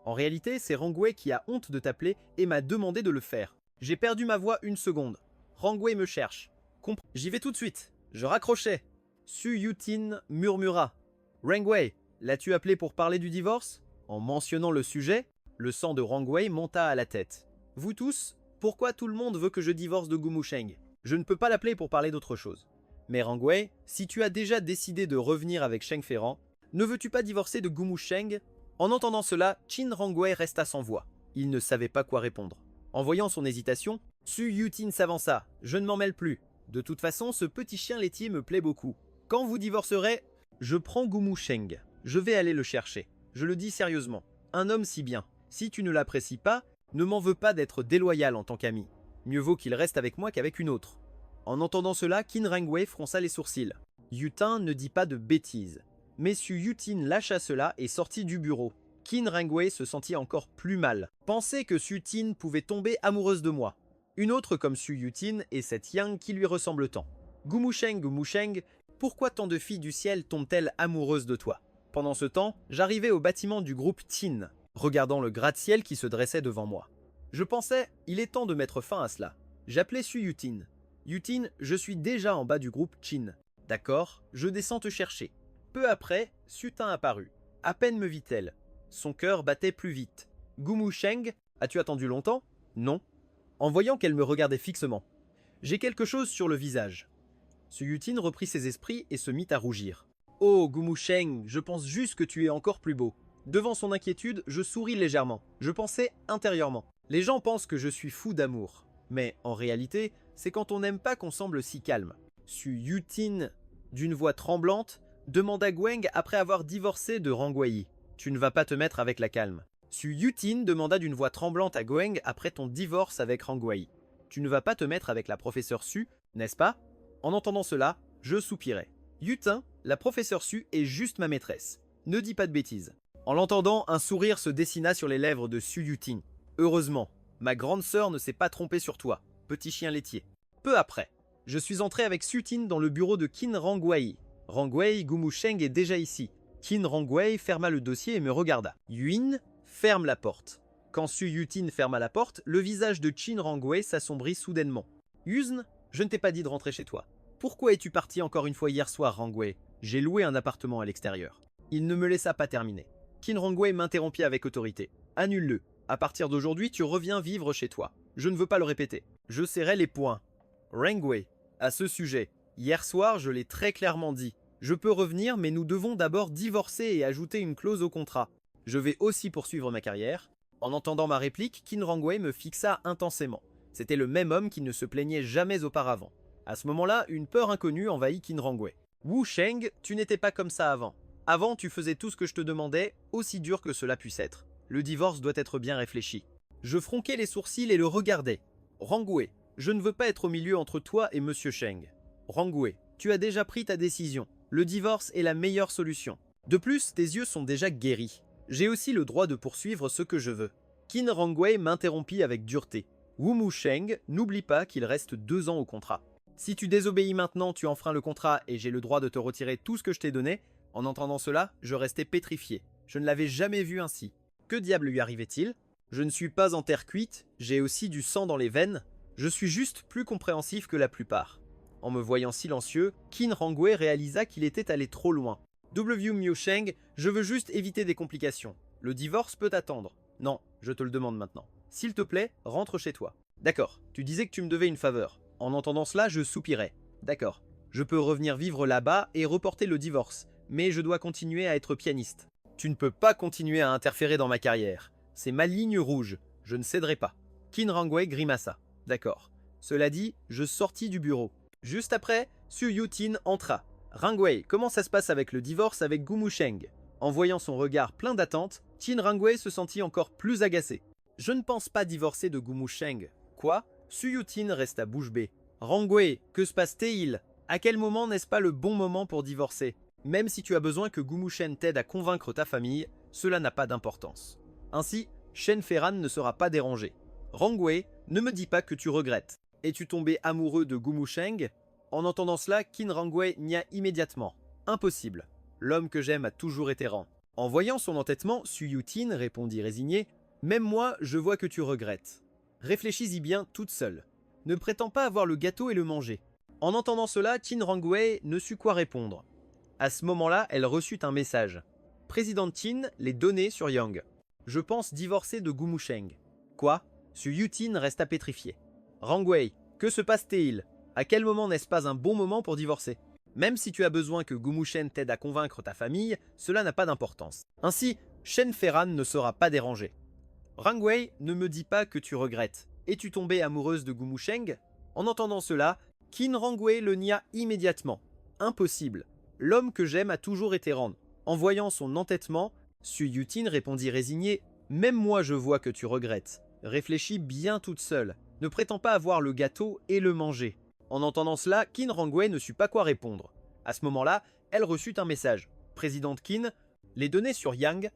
En réalité, c'est Rangwei qui a honte de t'appeler et m'a demandé de le faire. J'ai perdu ma voix 1 seconde. Rangwei me cherche. J'y vais tout de suite. Je raccrochais. Su Yutin murmura. Rangwei, l'as-tu appelé pour parler du divorce? En mentionnant le sujet, le sang de Rangwei monta à la tête. Vous tous, pourquoi tout le monde veut que je divorce de Gumusheng? Je ne peux pas l'appeler pour parler d'autre chose. Mais Rangwei, si tu as déjà décidé de revenir avec Sheng Feran, ne veux-tu pas divorcer de Gumusheng? En entendant cela, Qin Rangwei resta sans voix. Il ne savait pas quoi répondre. En voyant son hésitation, Su Yutin s'avança. Je ne m'en mêle plus. De toute façon, ce petit chien laitier me plaît beaucoup. Quand vous divorcerez, je prends Gumusheng. Je vais aller le chercher. Je le dis sérieusement. Un homme si bien. Si tu ne l'apprécies pas, ne m'en veux pas d'être déloyal en tant qu'ami. Mieux vaut qu'il reste avec moi qu'avec une autre. En entendant cela, Qin Rangwei fronça les sourcils. Yutin ne dit pas de bêtises. Mais Su Yutin lâcha cela et sortit du bureau. Qin Rangwei se sentit encore plus mal. Pensait que Su Tin pouvait tomber amoureuse de moi. Une autre comme Su Yutin et cette Yang qui lui ressemble tant. Gumusheng, pourquoi tant de filles du ciel tombent-elles amoureuses de toi? Pendant ce temps, j'arrivais au bâtiment du groupe Qin, regardant le gratte-ciel qui se dressait devant moi. Je pensais, il est temps de mettre fin à cela. J'appelais Su Yutin. Yutin, je suis déjà en bas du groupe Qin. D'accord, je descends te chercher. Peu après, Su Tin apparut. À peine me vit-elle. Son cœur battait plus vite. Gumusheng, as-tu attendu longtemps? Non. En voyant qu'elle me regardait fixement. J'ai quelque chose sur le visage. Su Yutin reprit ses esprits et se mit à rougir. Oh, Gumusheng, je pense juste que tu es encore plus beau. Devant son inquiétude, je souris légèrement. Je pensais intérieurement. Les gens pensent que je suis fou d'amour. Mais en réalité, c'est quand on n'aime pas qu'on semble si calme. Su Yutin, d'une voix tremblante, demanda Gweng après avoir divorcé de Rangwei. Tu ne vas pas te mettre avec la calme. Su Yutin demanda d'une voix tremblante à Gweng après ton divorce avec Rangwei. Tu ne vas pas te mettre avec la professeure Su, n'est-ce pas? En entendant cela, je soupirai. Yutin, la professeure Su est juste ma maîtresse. Ne dis pas de bêtises. En l'entendant, un sourire se dessina sur les lèvres de Su Yutin. Heureusement, ma grande sœur ne s'est pas trompée sur toi, petit chien laitier. Peu après, je suis entré avec Su Tin dans le bureau de Qin Rangwei. Rangwei, Gumusheng est déjà ici. Qin Rangwei ferma le dossier et me regarda. Yuin, ferme la porte. Quand Su Yutin ferma la porte, le visage de Qin Rangwei s'assombrit soudainement. Yuzn, je ne t'ai pas dit de rentrer chez toi. Pourquoi es-tu parti encore une fois hier soir, Rangwei? J'ai loué un appartement à l'extérieur. Il ne me laissa pas terminer. Qin Rangwei m'interrompit avec autorité. Annule-le. À partir d'aujourd'hui, tu reviens vivre chez toi. Je ne veux pas le répéter. Je serrai les poings. Rangwei, à ce sujet, hier soir, je l'ai très clairement dit. Je peux revenir, mais nous devons d'abord divorcer et ajouter une clause au contrat. Je vais aussi poursuivre ma carrière. En entendant ma réplique, Qin Rangwei me fixa intensément. C'était le même homme qui ne se plaignait jamais auparavant. À ce moment-là, une peur inconnue envahit Qin Rangwei. Wu Sheng, tu n'étais pas comme ça avant. Avant, tu faisais tout ce que je te demandais, aussi dur que cela puisse être. Le divorce doit être bien réfléchi. Je fronquais les sourcils et le regardais. Rangwei, je ne veux pas être au milieu entre toi et Monsieur Sheng. Rangwei, tu as déjà pris ta décision. Le divorce est la meilleure solution. De plus, tes yeux sont déjà guéris. J'ai aussi le droit de poursuivre ce que je veux. Qin Rangwei m'interrompit avec dureté. Wu Mu Sheng, n'oublie pas qu'il reste 2 ans au contrat. Si tu désobéis maintenant, tu enfreins le contrat et j'ai le droit de te retirer tout ce que je t'ai donné. En entendant cela, je restais pétrifié. Je ne l'avais jamais vu ainsi. Que diable lui arrivait-il? Je ne suis pas en terre cuite, j'ai aussi du sang dans les veines. Je suis juste plus compréhensif que la plupart. En me voyant silencieux, Qin Rangwei réalisa qu'il était allé trop loin. W Mu Sheng, je veux juste éviter des complications. Le divorce peut attendre. Non, je te le demande maintenant. S'il te plaît, rentre chez toi. D'accord, tu disais que tu me devais une faveur. En entendant cela, je soupirais. D'accord, je peux revenir vivre là-bas et reporter le divorce, mais je dois continuer à être pianiste. Tu ne peux pas continuer à interférer dans ma carrière. C'est ma ligne rouge, je ne céderai pas. Qin Rangwei grimaça. D'accord. Cela dit, je sortis du bureau. Juste après, Su Yutin entra. Rangwei, comment ça se passe avec le divorce avec Gu Musheng? En voyant son regard plein d'attente, Qin Rangwei se sentit encore plus agacé. Je ne pense pas divorcer de Gu Musheng. Quoi? Su Yutin resta bouche bée. Rangwei, que se passe-t-il? À quel moment n'est-ce pas le bon moment pour divorcer? Même si tu as besoin que Gu Musheng t'aide à convaincre ta famille, cela n'a pas d'importance. Ainsi, Shen Ferran ne sera pas dérangé. Rangwei, ne me dis pas que tu regrettes. Es-tu tombé amoureux de Gu Musheng? En entendant cela, Qin Rangwei nia immédiatement. Impossible. L'homme que j'aime a toujours été rang. En voyant son entêtement, Su Yutin répondit résigné. Même moi, je vois que tu regrettes. Réfléchis-y bien toute seule. Ne prétends pas avoir le gâteau et le manger. En entendant cela, Qin Rangwei ne sut quoi répondre. À ce moment-là, elle reçut un message. Président Qin, les données sur Yang. Je pense divorcer de Gu Musheng. Quoi? Su Yutin resta pétrifié. Rangwei, que se passe-t-il? À quel moment n'est-ce pas un bon moment pour divorcer? Même si tu as besoin que Gu Musheng t'aide à convaincre ta famille, cela n'a pas d'importance. Ainsi, Shen Ferran ne sera pas dérangé. Rangwei, ne me dis pas que tu regrettes. Es-tu tombée amoureuse de Gu Musheng? En entendant cela, Qin Rangwei le nia immédiatement. Impossible. L'homme que j'aime a toujours été rang. En voyant son entêtement, Su Yutin répondit résigné. Même moi je vois que tu regrettes. Réfléchis bien toute seule. Ne prétends pas avoir le gâteau et le manger. En entendant cela, Qin Rangwei ne sut pas quoi répondre. À ce moment-là, elle reçut un message. Présidente Qin, les données sur Yang,